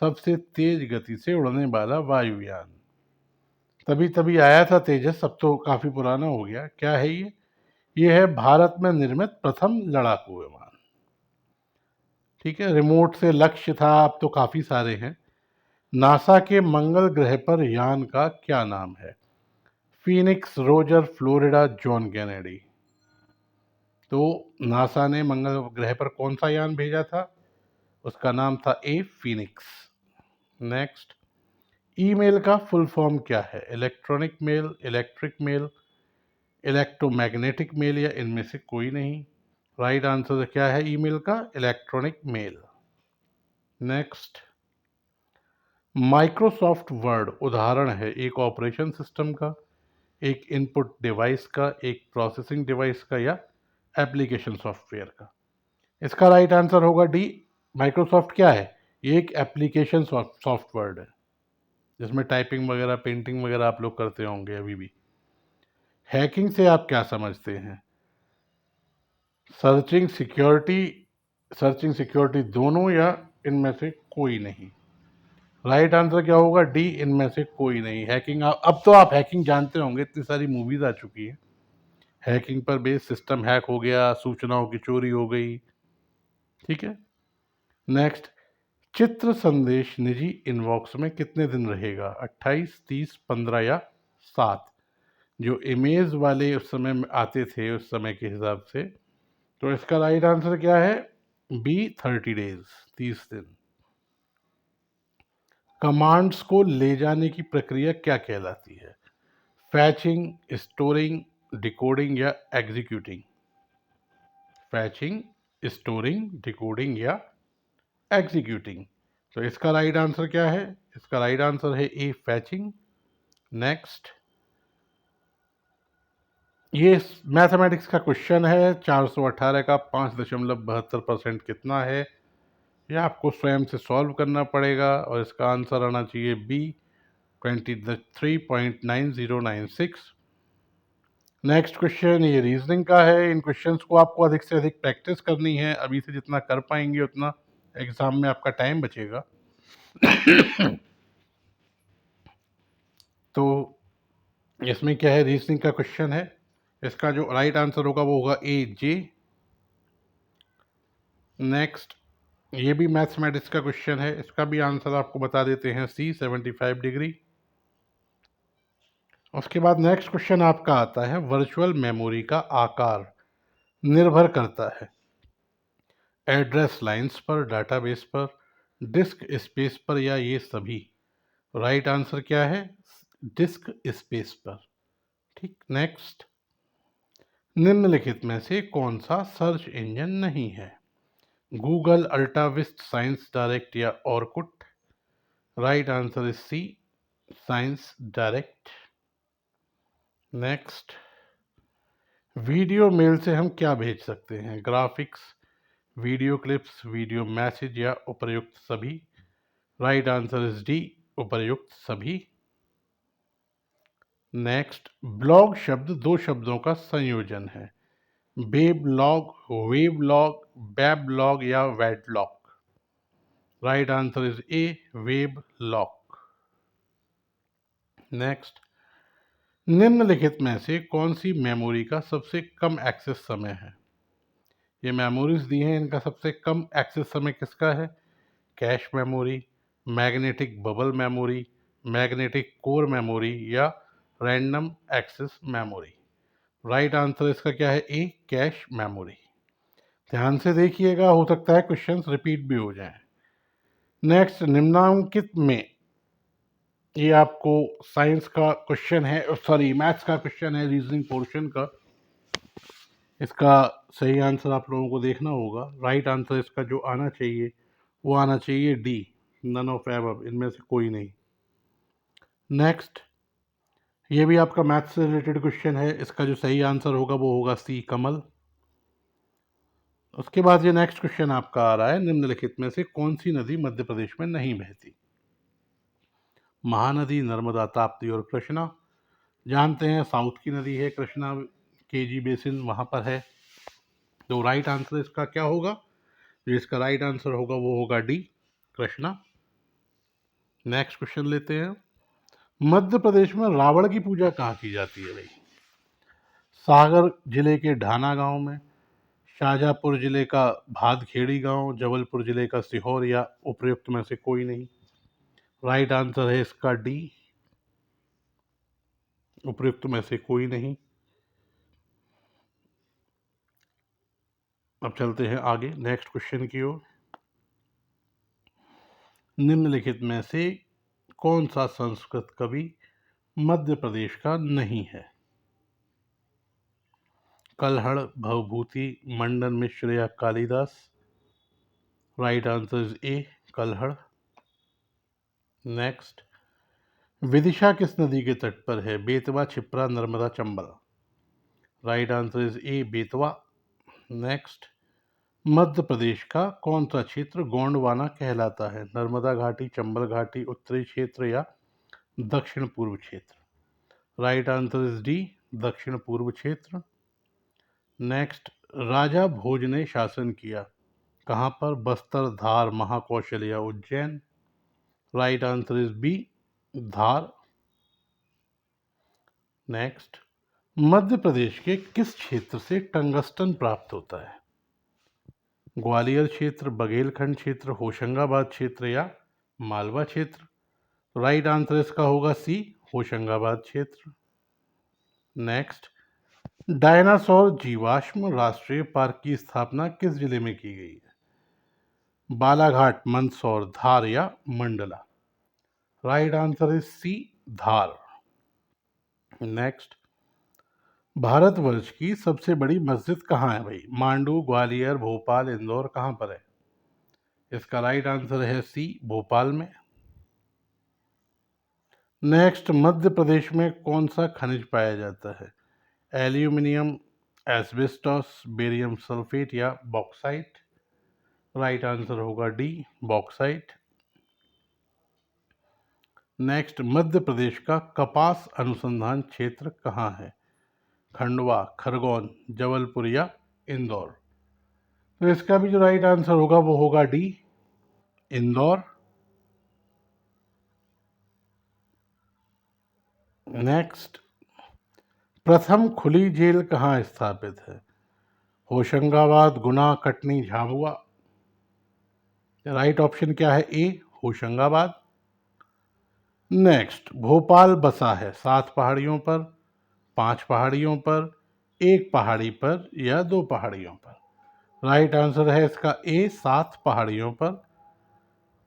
सबसे तेज गति से उड़ने वाला वायुयान? तभी तभी आया था तेजस, अब तो काफी पुराना हो गया। क्या है ये? ये है भारत में निर्मित प्रथम लड़ाकू विमान। ठीक है, रिमोट से लक्ष्य था, अब तो काफी सारे हैं। नासा के मंगल ग्रह पर यान का क्या नाम है? Phoenix, Roger, Florida, John Kennedy? तो नासा ने मंगल ग्रह पर कौन सा यान भेजा था? उसका नाम था ए, फीनिक्स। नेक्स्ट, ईमेल का फुल फॉर्म क्या है? Electronic mail, electric mail, electromagnetic mail या इनमें से कोई नहीं? राइट आंसर क्या है ईमेल का? Electronic mail. Next, Microsoft Word उदाहरण है एक ऑपरेशन सिस्टम का, एक इनपुट डिवाइस का, एक प्रोसेसिंग डिवाइस का या एप्लीकेशन सॉफ्टवेयर का? इसका राइट आंसर होगा डी, माइक्रोसॉफ्ट क्या है? ये एक एप्लीकेशन सॉफ्टवेयर है जिसमें टाइपिंग वगैरह, पेंटिंग वगैरह आप लोग करते होंगे अभी भी। हैकिंग से आप क्या समझते हैं? सर्चिंग सिक्योरिटी दोनों या इनमें से कोई नहीं? राइट आंसर क्या होगा? डी, इनमें से कोई नहीं। हैकिंग, अब तो आप हैकिंग जानते होंगे, इतनी सारी मूवीज आ चुकी है। हैकिंग पर बेस सिस्टम हैक हो गया, सूचनाओं की चोरी हो गई। ठीक है। नेक्स्ट, चित्र संदेश निजी इनबॉक्स में कितने दिन रहेगा? 28, 30, 15 या 7? जो इमेज वाले उस समय आते थे उस समय के हिसाब से, तो इसका राइट आंसर क्या है? बी, 30 डेज, 30 दिन। कमांड्स को ले जाने की प्रक्रिया क्या कहलाती है? फैचिंग, स्टोरिंग, डिकोडिंग या एग्जीक्यूटिंग? फैचिंग, स्टोरिंग, डिकोडिंग या एग्जीक्यूटिंग? तो इसका राइट आंसर क्या है? इसका राइट आंसर है ए, फैचिंग। नेक्स्ट, ये मैथमेटिक्स का क्वेश्चन है। 418 का 5.72% कितना है? यह आपको स्वयं से सॉल्व करना पड़ेगा और इसका आंसर आना चाहिए बी, 23.9096। नेक्स्ट क्वेश्चन ये रीजनिंग का है। इन क्वेश्चंस को आपको अधिक से अधिक प्रैक्टिस करनी है। अभी से जितना कर पाएंगे उतना एग्जाम में आपका टाइम बचेगा। तो इसमें क्या है, रीजनिंग का क्वेश्चन है। इसका जो राइट आंसर होगा वो होगा ए, जे। नेक्स्ट, ये भी मैथमेटिक्स का क्वेश्चन है। इसका भी आंसर आपको बता देते हैं सी, 75 डिग्री। उसके बाद नेक्स्ट क्वेश्चन आपका आता है, वर्चुअल मेमोरी का आकार निर्भर करता है एड्रेस लाइंस पर, डाटाबेस पर, डिस्क स्पेस पर या ये सभी? राइट आंसर क्या है? डिस्क स्पेस पर। ठीक। नेक्स्ट, निम्नलिखित में से कौन सा सर्च इंजन नहीं है? गूगल, अल्टाविस्ट, साइंस डायरेक्ट या Orkut? Right answer is C, science direct. Next, video mail से हम क्या भेज सकते हैं? Graphics, video clips, video message या उपर्युक्त सभी? राइट आंसर इज डी, उपर्युक्त सभी। नेक्स्ट, ब्लॉग शब्द दो शब्दों का संयोजन है। बेब्लॉग, वेबलॉग, बैबलॉग या wedlog? Right answer is A, weblog. Next, निम्नलिखित में से कौन सी मेमोरी का सबसे कम एक्सेस समय है? ये मेमोरीज दी हैं, इनका सबसे कम एक्सेस समय किसका है? Cache memory, magnetic bubble memory, magnetic core memory या random access memory? Right answer इसका क्या है? A, cache memory. ध्यान से देखिएगा, हो सकता है क्वेश्चंस रिपीट भी हो जाएं। नेक्स्ट, निम्नांकित में, ये आपको साइंस का क्वेश्चन है, सॉरी मैथ्स का क्वेश्चन है, रीजनिंग पोर्शन का। इसका सही आंसर आप लोगों को देखना होगा। राइट आंसर इसका जो आना चाहिए वो आना चाहिए डी, नन ऑफ एबव, इनमें से कोई नहीं। नेक्स्ट, ये भी आपका मैथ्स से रिलेटेड क्वेश्चन है। इसका जो सही आंसर होगा वो होगा सी, कमल। उसके बाद ये नेक्स्ट क्वेश्चन आपका आ रहा है, निम्नलिखित में से कौन सी नदी मध्य प्रदेश में नहीं बहती? महानदी, नर्मदा, ताप्ती और कृष्णा? जानते हैं साउथ की नदी है कृष्णा, केजी बेसिन वहां पर है। तो राइट आंसर इसका क्या होगा? जो इसका राइट आंसर होगा वो होगा डी, कृष्णा। नेक्स्ट क्वेश्चन लेते हैं, मध्य प्रदेश में रावण की पूजा कहाँ की जाती है भाई? सागर जिले के ढाना गांव में, शाहजहाँपुर जिले का भादखेड़ी गांव, जबलपुर जिले का सीहोर या उपयुक्त में से कोई नहीं? राइट आंसर है इसका डी, उपयुक्त में से कोई नहीं। अब चलते हैं आगे नेक्स्ट क्वेश्चन की ओर। निम्नलिखित में से कौन सा संस्कृत कवि मध्य प्रदेश का नहीं है? कल्हड़, भवभूति, मंडन मिश्र या Kalidas? Right answer is A, Kalhana. Next, Vidisha किस नदी के तट पर है? Betwa, Shipra, Narmada, Chambal? Right answer is A, Betwa. Next, Madhya Pradesh का कौन सा क्षेत्र गोंडवाना कहलाता है? नर्मदा घाटी, चंबल घाटी, उत्तरी क्षेत्र या दक्षिण पूर्व क्षेत्र? राइट आंसर इज डी, दक्षिण पूर्व क्षेत्र। नेक्स्ट, राजा भोज ने शासन किया कहाँ पर? बस्तर, धार, महाकौशल या Ujjain? Right answer is B, Dhar. Next, Madhya Pradesh के किस क्षेत्र से टंगस्टन प्राप्त होता है? ग्वालियर क्षेत्र, बघेलखंड क्षेत्र, होशंगाबाद क्षेत्र या मालवा क्षेत्र? राइट आंसर इसका होगा सी, होशंगाबाद क्षेत्र। नेक्स्ट, डायनासोर जीवाश्म राष्ट्रीय पार्क की स्थापना किस जिले में की गई है? बालाघाट, मंदसौर, धार या Mandla? Right answer is C, Dhar. Next, Bharatvarsh की सबसे बड़ी मस्जिद कहाँ है भाई? मांडू, ग्वालियर, भोपाल, इंदौर, कहाँ पर है? इसका राइट आंसर है सी, भोपाल में। नेक्स्ट, मध्य प्रदेश में कौन सा खनिज पाया जाता है? एल्यूमिनियम, एस्बेस्टॉस, बेरियम सल्फेट या बॉक्साइट? राइट आंसर होगा D, bauxite. Next, Madhya Pradesh का कपास अनुसंधान क्षेत्र कहाँ है? खंडवा, खरगोन, जबलपुर या इंदौर? तो इसका भी जो राइट आंसर होगा वो होगा डी, इंदौर। नेक्स्ट, प्रथम खुली जेल कहाँ स्थापित है? होशंगाबाद, गुना, कटनी, झाबुआ? राइट ऑप्शन क्या है? ए, होशंगाबाद। नेक्स्ट, भोपाल बसा है 7 पहाड़ियों पर, 5 पहाड़ियों पर, 1 पहाड़ी पर या 2 पहाड़ियों पर? राइट आंसर है इसका ए, 7 पहाड़ियों पर।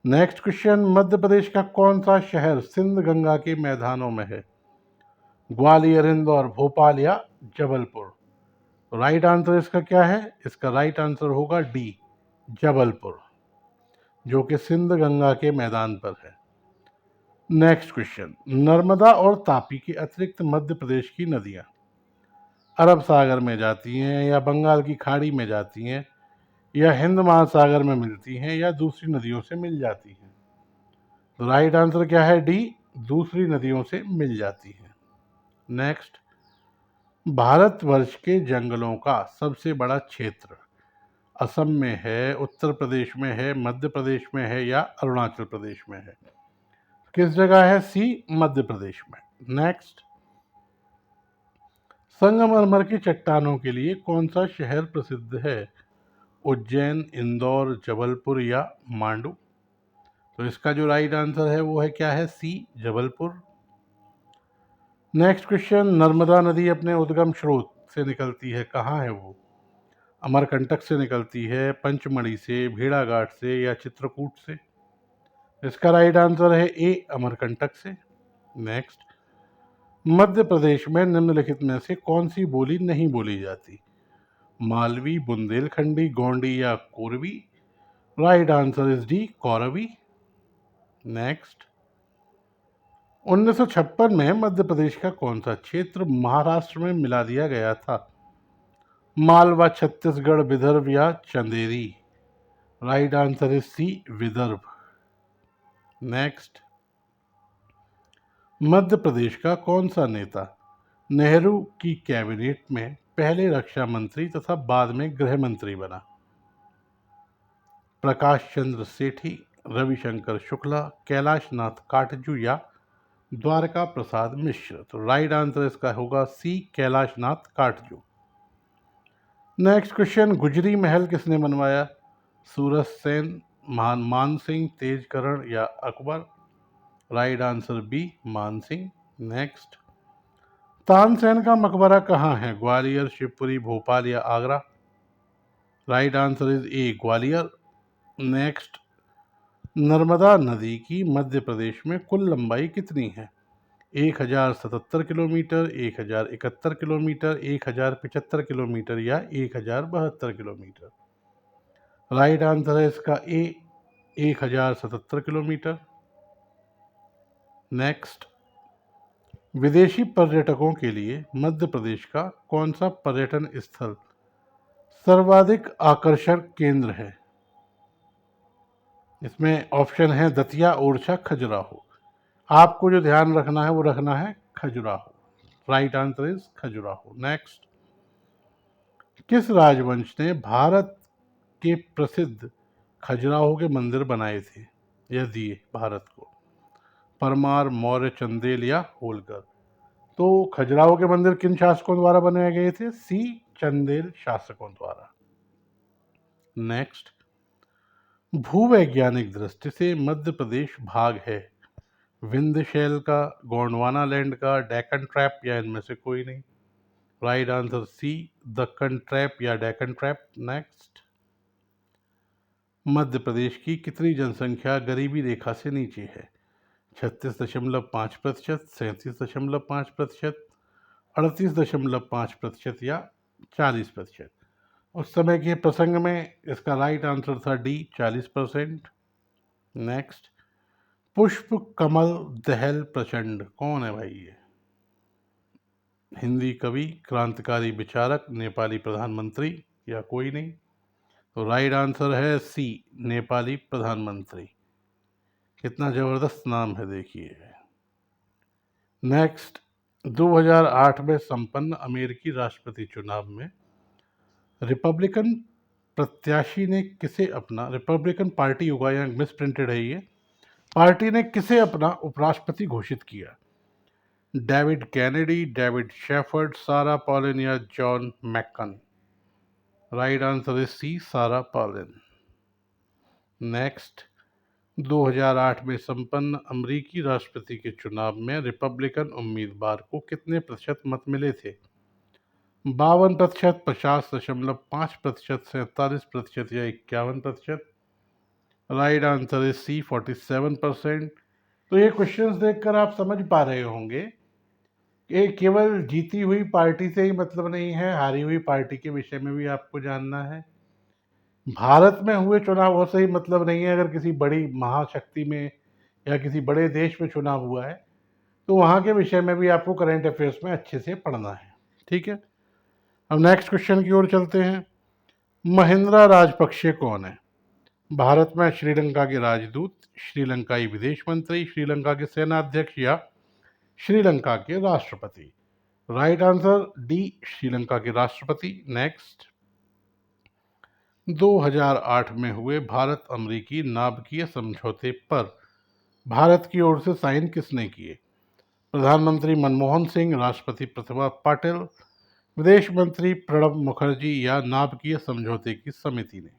नेक्स्ट क्वेश्चन, मध्य प्रदेश का कौन सा शहर सिंध गंगा के मैदानों में है? ग्वालियर, इंदौर, भोपाल या जबलपुर? राइट आंसर इसका क्या है? इसका राइट आंसर होगा डी, जबलपुर, जो कि सिंध गंगा के मैदान पर है। नेक्स्ट क्वेश्चन, नर्मदा और तापी के अतिरिक्त मध्य प्रदेश की नदियां अरब सागर में जाती हैं या बंगाल की खाड़ी में जाती हैं या हिंद महासागर में मिलती हैं या दूसरी नदियों से मिल जाती हैं? तो राइट आंसर क्या है? डी, दूसरी नदियों से मिल जाती हैं। नेक्स्ट, भारतवर्ष के जंगलों का सबसे बड़ा क्षेत्र असम में है, उत्तर प्रदेश में है, मध्य प्रदेश में है या अरुणाचल प्रदेश में है? किस जगह है? सी, मध्य प्रदेश में। नेक्स्ट, संगमरमर की चट्टानों के लिए कौन सा शहर प्रसिद्ध है? उज्जैन, इंदौर, जबलपुर या मांडू? तो इसका जो राइट आंसर है वो है क्या है? सी, जबलपुर। नेक्स्ट क्वेश्चन, नर्मदा नदी अपने उद्गम स्रोत से निकलती है, कहाँ है वो? अमरकंटक से निकलती है, पंचमढ़ी से, भेड़ाघाट से या चित्रकूट से? इसका राइट आंसर है ए, अमरकंटक से। नेक्स्ट, मध्य प्रदेश में निम्नलिखित में से कौन सी बोली नहीं बोली जाती? मालवी, बुंदेलखंडी, गोंडी या Korvi? Right answer is D, कौरवी। Next, 1956 में मध्य प्रदेश का कौन सा क्षेत्र महाराष्ट्र में मिला दिया गया था? मालवा, छत्तीसगढ़, विदर्भ या Chanderi? Right answer is C, Vidarbha. Next, Madhya Pradesh का कौन सा नेता नेहरू की कैबिनेट में पहले रक्षा मंत्री तथा बाद में गृह मंत्री बना? प्रकाश चंद्र सेठी, रविशंकर शुक्ला, कैलाश नाथ काटजू या द्वारका प्रसाद मिश्र? तो राइट आंसर इसका होगा सी, कैलाश नाथ काटजू। नेक्स्ट क्वेश्चन, गुजरी महल किसने बनवाया? सूरज सेन, मान सिंह, तेजकरण या अकबर? राइट आंसर बी, मान सिंह। नेक्स्ट, तानसेन का मकबरा कहाँ है? ग्वालियर, शिवपुरी, भोपाल या Agra? Right answer is A, Gwalior. Next, Narmada नदी की मध्य प्रदेश में कुल लंबाई कितनी है? 1077 किलोमीटर, 1071 किलोमीटर, 1075 किलोमीटर या 1072 किलोमीटर? राइट आंसर है इसका ए, 1077 किलोमीटर। नेक्स्ट, विदेशी पर्यटकों के लिए मध्य प्रदेश का कौन सा पर्यटन स्थल सर्वाधिक आकर्षण केंद्र है? इसमें ऑप्शन है दतिया, ओरछा, खजुराहो। आपको जो ध्यान रखना है वो रखना है Khajuraho. Right answer is Khajuraho. Next, किस राजवंश ने भारत के प्रसिद्ध खजुराहो के मंदिर बनाए थे या दिए भारत को? परमार, मौर्य, चंदेल या होलकर? तो खजुराहो के मंदिर किन शासकों द्वारा बनाए गए थे? सी, चंदेल शासकों द्वारा। नेक्स्ट, भूवैज्ञानिक दृष्टि से मध्य प्रदेश भाग है विंध्य शैल का, गोंडवाना लैंड का, डेक्कन ट्रैप या इनमें से कोई नहीं? Right answer C, Dakkan trap या Deccan trap. Next, Madhya Pradesh की कितनी जनसंख्या गरीबी रेखा से नीचे है? 36.5%, 37.5%, 38.5% या 40%। उस समय के प्रसंग में इसका राइट आंसर था डी, 40%। नेक्स्ट, पुष्प कमल दहल प्रचंड कौन है भाई ये? हिंदी कवि, क्रांतिकारी विचारक, नेपाली प्रधानमंत्री या कोई नहीं? तो राइट आंसर है सी, नेपाली प्रधानमंत्री। कितना जबरदस्त नाम है देखिए। नेक्स्ट, 2008 में संपन्न अमेरिकी राष्ट्रपति चुनाव में रिपब्लिकन प्रत्याशी ने किसे अपना, रिपब्लिकन पार्टी होगा या मिस प्रिंटेड है ये, पार्टी ने किसे अपना उपराष्ट्रपति घोषित किया? David Kennedy, David Shepherd, Sarah Palin या John McCain? Right answer is C, Sarah Palin. Next, 2008 में संपन्न अमेरिकी राष्ट्रपति के चुनाव में रिपब्लिकन उम्मीदवार को कितने प्रतिशत मत मिले थे? 52%, 50.5%, 47% या 51%? Right answer is C, 47%। तो ये क्वेश्चंस देखकर आप समझ पा रहे होंगे कि केवल जीती हुई पार्टी से ही मतलब नहीं है, हारी हुई पार्टी के विषय में भी आपको जानना है। भारत में हुए चुनावों से ही मतलब नहीं है। अगर किसी बड़ी महाशक्ति में या किसी बड़े देश में चुनाव हुआ है तो वहाँ के विषय में भी आपको करंट अफेयर्स में अच्छे से पढ़ना है। ठीक है, अब नेक्स्ट क्वेश्चन की ओर चलते हैं। महिंद्रा राजपक्षे कौन है? भारत में श्रीलंका के राजदूत, श्रीलंकाई विदेश मंत्री, श्रीलंका के सेनाध्यक्ष या श्रीलंका के राष्ट्रपति? राइट आंसर डी, श्रीलंका के राष्ट्रपति। नेक्स्ट, 2008 में हुए भारत अमेरिकी नाभिकीय समझौते पर भारत की ओर से साइन किसने किए? प्रधानमंत्री मनमोहन सिंह, राष्ट्रपति प्रतिभा पाटिल, विदेश मंत्री प्रणब मुखर्जी या नाभिकीय समझौते की समिति ने?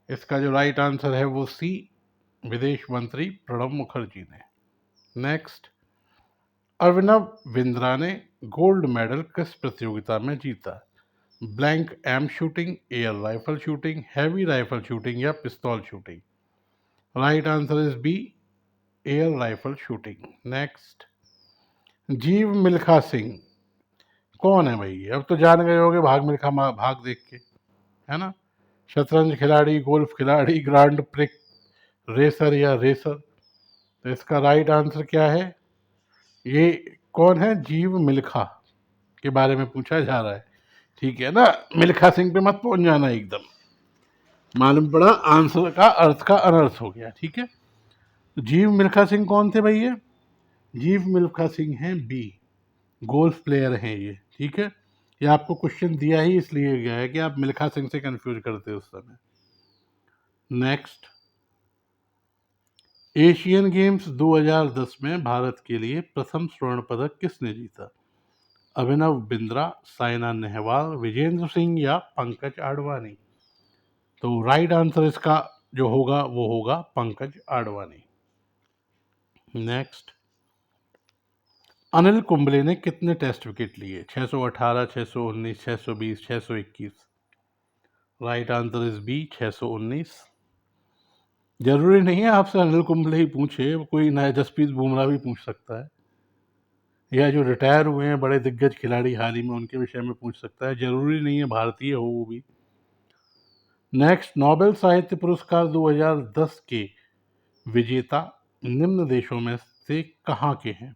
इसका जो राइट आंसर है वो सी, विदेश मंत्री प्रणब मुखर्जी ने। नेक्स्ट, अभिनव बिंद्रा ने गोल्ड मेडल किस प्रतियोगिता में जीता? Blank aim shooting, air rifle shooting, heavy rifle shooting या पिस्तौल shooting? Right answer is B, air rifle shooting. Next, Jeev Milkha Singh कौन है भाई? अब तो जान गए होगे भाग मिल्खा भाग देख के, है ना? शतरंज खिलाड़ी, गोल्फ खिलाड़ी, ग्रांड प्रिक्स रेसर या रेसर? तो इसका राइट आंसर क्या है? ये कौन है? जीव मिल्खा के बारे में पूछा जा रहा है। ठीक है ना, मिल्खा सिंह पे मत पहुंच जाना एकदम, मालूम पड़ा आंसर का अर्थ का अनर्थ हो गया। ठीक है, तो जीव मिल्खा सिंह कौन थे भैया? जीव मिल्खा सिंह हैं बी, गोल्फ प्लेयर हैं ये। ठीक है, ये आपको क्वेश्चन दिया ही इसलिए गया है कि आप मिल्खा सिंह से कंफ्यूज करते उस समय। नेक्स्ट, एशियन गेम्स 2010 में भारत के लिए प्रथम स्वर्ण पदक किसने जीता? अभिनव बिंद्रा, साइना नेहवाल, विजेंद्र सिंह या पंकज आडवाणी? तो राइट आंसर इसका जो होगा वो होगा पंकज आडवाणी। नेक्स्ट, अनिल कुंबले ने कितने टेस्ट विकेट लिए? 618, 619, 620, 621? Right answer is B, 619। जरूरी नहीं है आपसे अनिल कुंबले ही पूछे, कोई नया जसप्रीत बुमराह भी पूछ सकता है, या जो रिटायर हुए हैं बड़े दिग्गज खिलाड़ी हाल ही में उनके विषय में पूछ सकता है। जरूरी नहीं है भारतीय हो वो भी। नेक्स्ट, नोबेल साहित्य पुरस्कार 2010 के विजेता निम्न देशों में से कहाँ के हैं?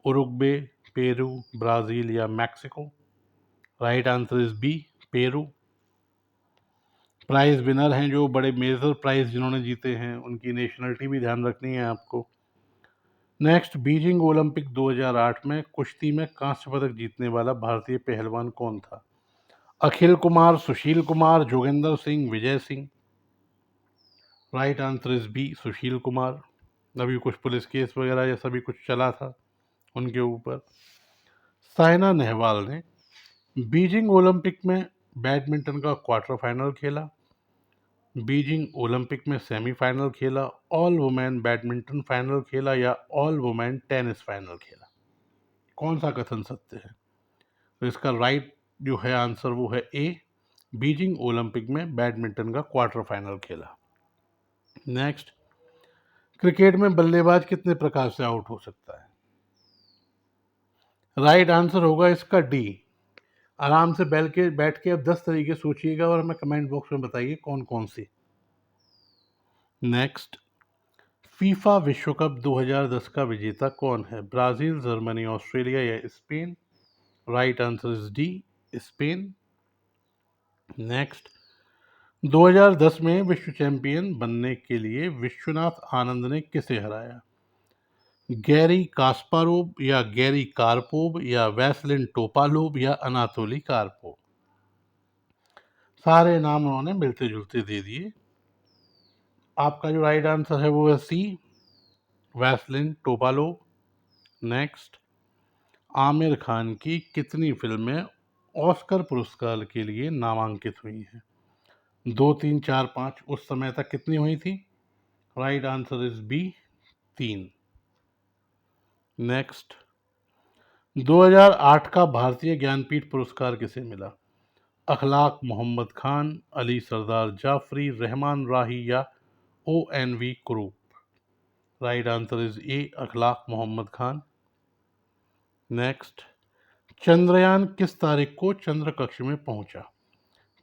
उरुग्वे, पेरू, ब्राजील या Mexico? Right answer is B, Peru. Prize winner हैं जो बड़े मेजर प्राइज जिन्होंने जीते हैं, उनकी नेशनलिटी भी ध्यान रखनी है आपको। नेक्स्ट, बीजिंग ओलंपिक 2008 में कुश्ती में कांस्य पदक जीतने वाला भारतीय पहलवान कौन था? Akhil Kumar, Sushil Kumar, Jogender Singh, Vijay Singh? Right answer is B, Sushil Kumar. अभी कुछ पुलिस केस वगैरह या सभी कुछ चला था उनके ऊपर। साइना नेहवाल ने बीजिंग ओलंपिक में बैडमिंटन का क्वार्टर फाइनल खेला, बीजिंग ओलंपिक में सेमीफाइनल खेला, ऑल वुमेन बैडमिंटन फाइनल खेला या ऑल वुमेन टेनिस फाइनल खेला? कौन सा कथन सत्य है? तो इसका राइट जो है आंसर वो है ए, बीजिंग ओलंपिक में बैडमिंटन का क्वार्टर फाइनल खेला। नेक्स्ट, क्रिकेट में बल्लेबाज कितने प्रकार से आउट हो सकता है? राइट आंसर होगा इसका डी। आराम से बैठ के अब 10 तरीके सोचिएगा और हमें कमेंट बॉक्स में बताइए कौन कौन सी। नेक्स्ट, फीफा विश्व कप 2010 का विजेता कौन है? ब्राजील, जर्मनी, ऑस्ट्रेलिया या Spain? Right answer is D, Spain. Next, 2010 में विश्व चैंपियन बनने के लिए विश्वनाथ आनंद ने किसे हराया? गैरी कास्पारोव या गैरी कार्पोव या वैसलिन टोपालोव या अनातोली कार्पोव? सारे नाम उन्होंने मिलते जुलते दे दिए। आपका जो राइट आंसर है वो है C, Veselin Topalov. Next, Aamir Khan की कितनी फिल्में ऑस्कर पुरस्कार के लिए नामांकित हुई हैं? 2, 3, 4, 5? उस समय तक कितनी हुई थी? Right answer is B, 3। Next, 2008 का भारतीय ज्ञानपीठ पुरस्कार किसे मिला? अखलाक मोहम्मद खान, अली सरदार जाफरी, रहमान राही या ONV कुरूप? Right answer is A, Akhlaq Mohammad Khan. Next, Chandrayaan किस तारीख को चंद्र कक्ष में पहुंचा?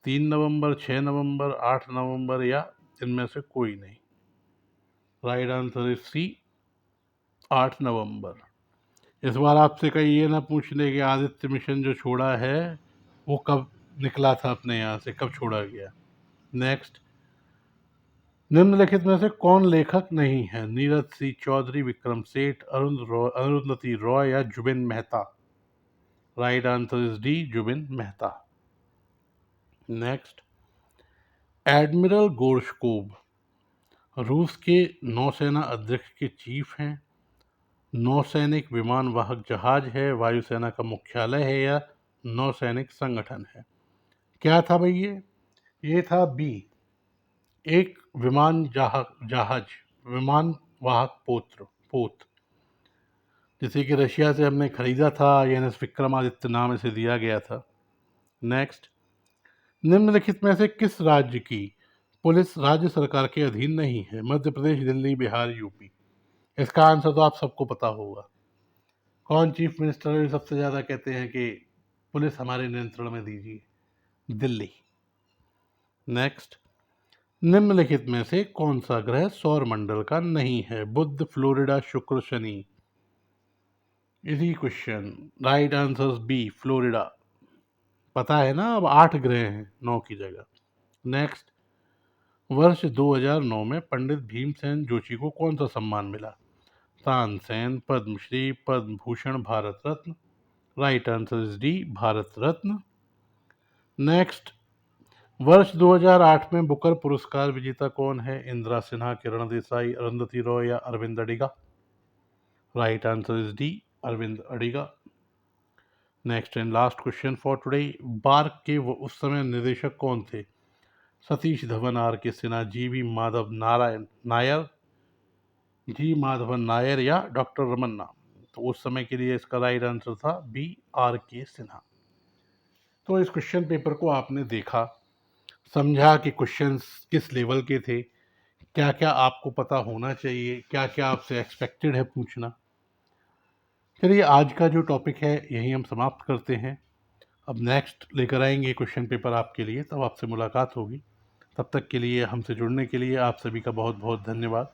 3 नवंबर, 6 नवंबर, 8 नवंबर या इनमें से कोई नहीं? राइट आंसर इज सी, 8 नवंबर। इस बार आपसे कहीं ये ना पूछ ले कि आदित्य मिशन जो छोड़ा है वो कब निकला था अपने यहाँ से, कब छोड़ा गया। नेक्स्ट, निम्नलिखित में से कौन लेखक नहीं है? नीरज सी चौधरी, विक्रम सेठ, अरुंधति रॉय या Zubin Mehta? Right answer is D, Zubin Mehta. Next, admiral Gorshkov रूस के नौसेना अध्यक्ष के चीफ हैं, नौसैनिक विमान वाहक जहाज है, वायुसेना का मुख्यालय है या नौसैनिक संगठन है? क्या था भाई ये था बी, एक जहाज, विमान वाहक पोत, जिसे कि रशिया से हमने खरीदा था, INS विक्रमादित्य नाम इसे दिया गया था। नेक्स्ट, निम्नलिखित में से किस राज्य की पुलिस राज्य सरकार के अधीन नहीं है? मध्य प्रदेश, दिल्ली, बिहार, यूपी? इसका आंसर तो आप सबको पता होगा। कौन चीफ मिनिस्टर है सबसे ज्यादा कहते हैं कि पुलिस हमारे नियंत्रण में दीजिए? दिल्ली। नेक्स्ट, निम्नलिखित में से कौन सा ग्रह सौर मंडल का नहीं है? बुध, फ्लोरिडा, शुक्र, शनि? Easy question, right answer B, Florida. पता है ना, अब 8 ग्रह हैं 9 की जगह। नेक्स्ट, वर्ष 2009 में पंडित भीमसेन जोशी को कौन सा सम्मान मिला? Tansen, Padmashri, Padma Bhushan, Bharat Ratna? Right answer is D, Bharat Ratna. Next, वर्ष 2008 में बुकर पुरस्कार विजेता कौन है? इंदिरा सिन्हा, किरण देसाई, अरुंधति रॉय या Arvind Adiga? Right answer is D, Arvind Adiga. Next and last question for today, बार्क के उस समय निदेशक कौन थे? सतीश धवन, RK सिन्हा, जी माधवन नायर या डॉक्टर रमन्ना? तो उस समय के लिए इसका राइट आंसर था बी, RK सिन्हा। तो इस क्वेश्चन पेपर को आपने देखा, समझा कि क्वेश्चंस किस लेवल के थे, क्या क्या आपको पता होना चाहिए, क्या क्या आपसे एक्सपेक्टेड है पूछना। चलिए, आज का जो टॉपिक है यही हम समाप्त करते हैं। अब नेक्स्ट लेकर आएंगे क्वेश्चन पेपर आपके लिए, तब आपसे मुलाकात होगी। तब तक के लिए हमसे जुड़ने के लिए आप सभी का बहुत बहुत धन्यवाद।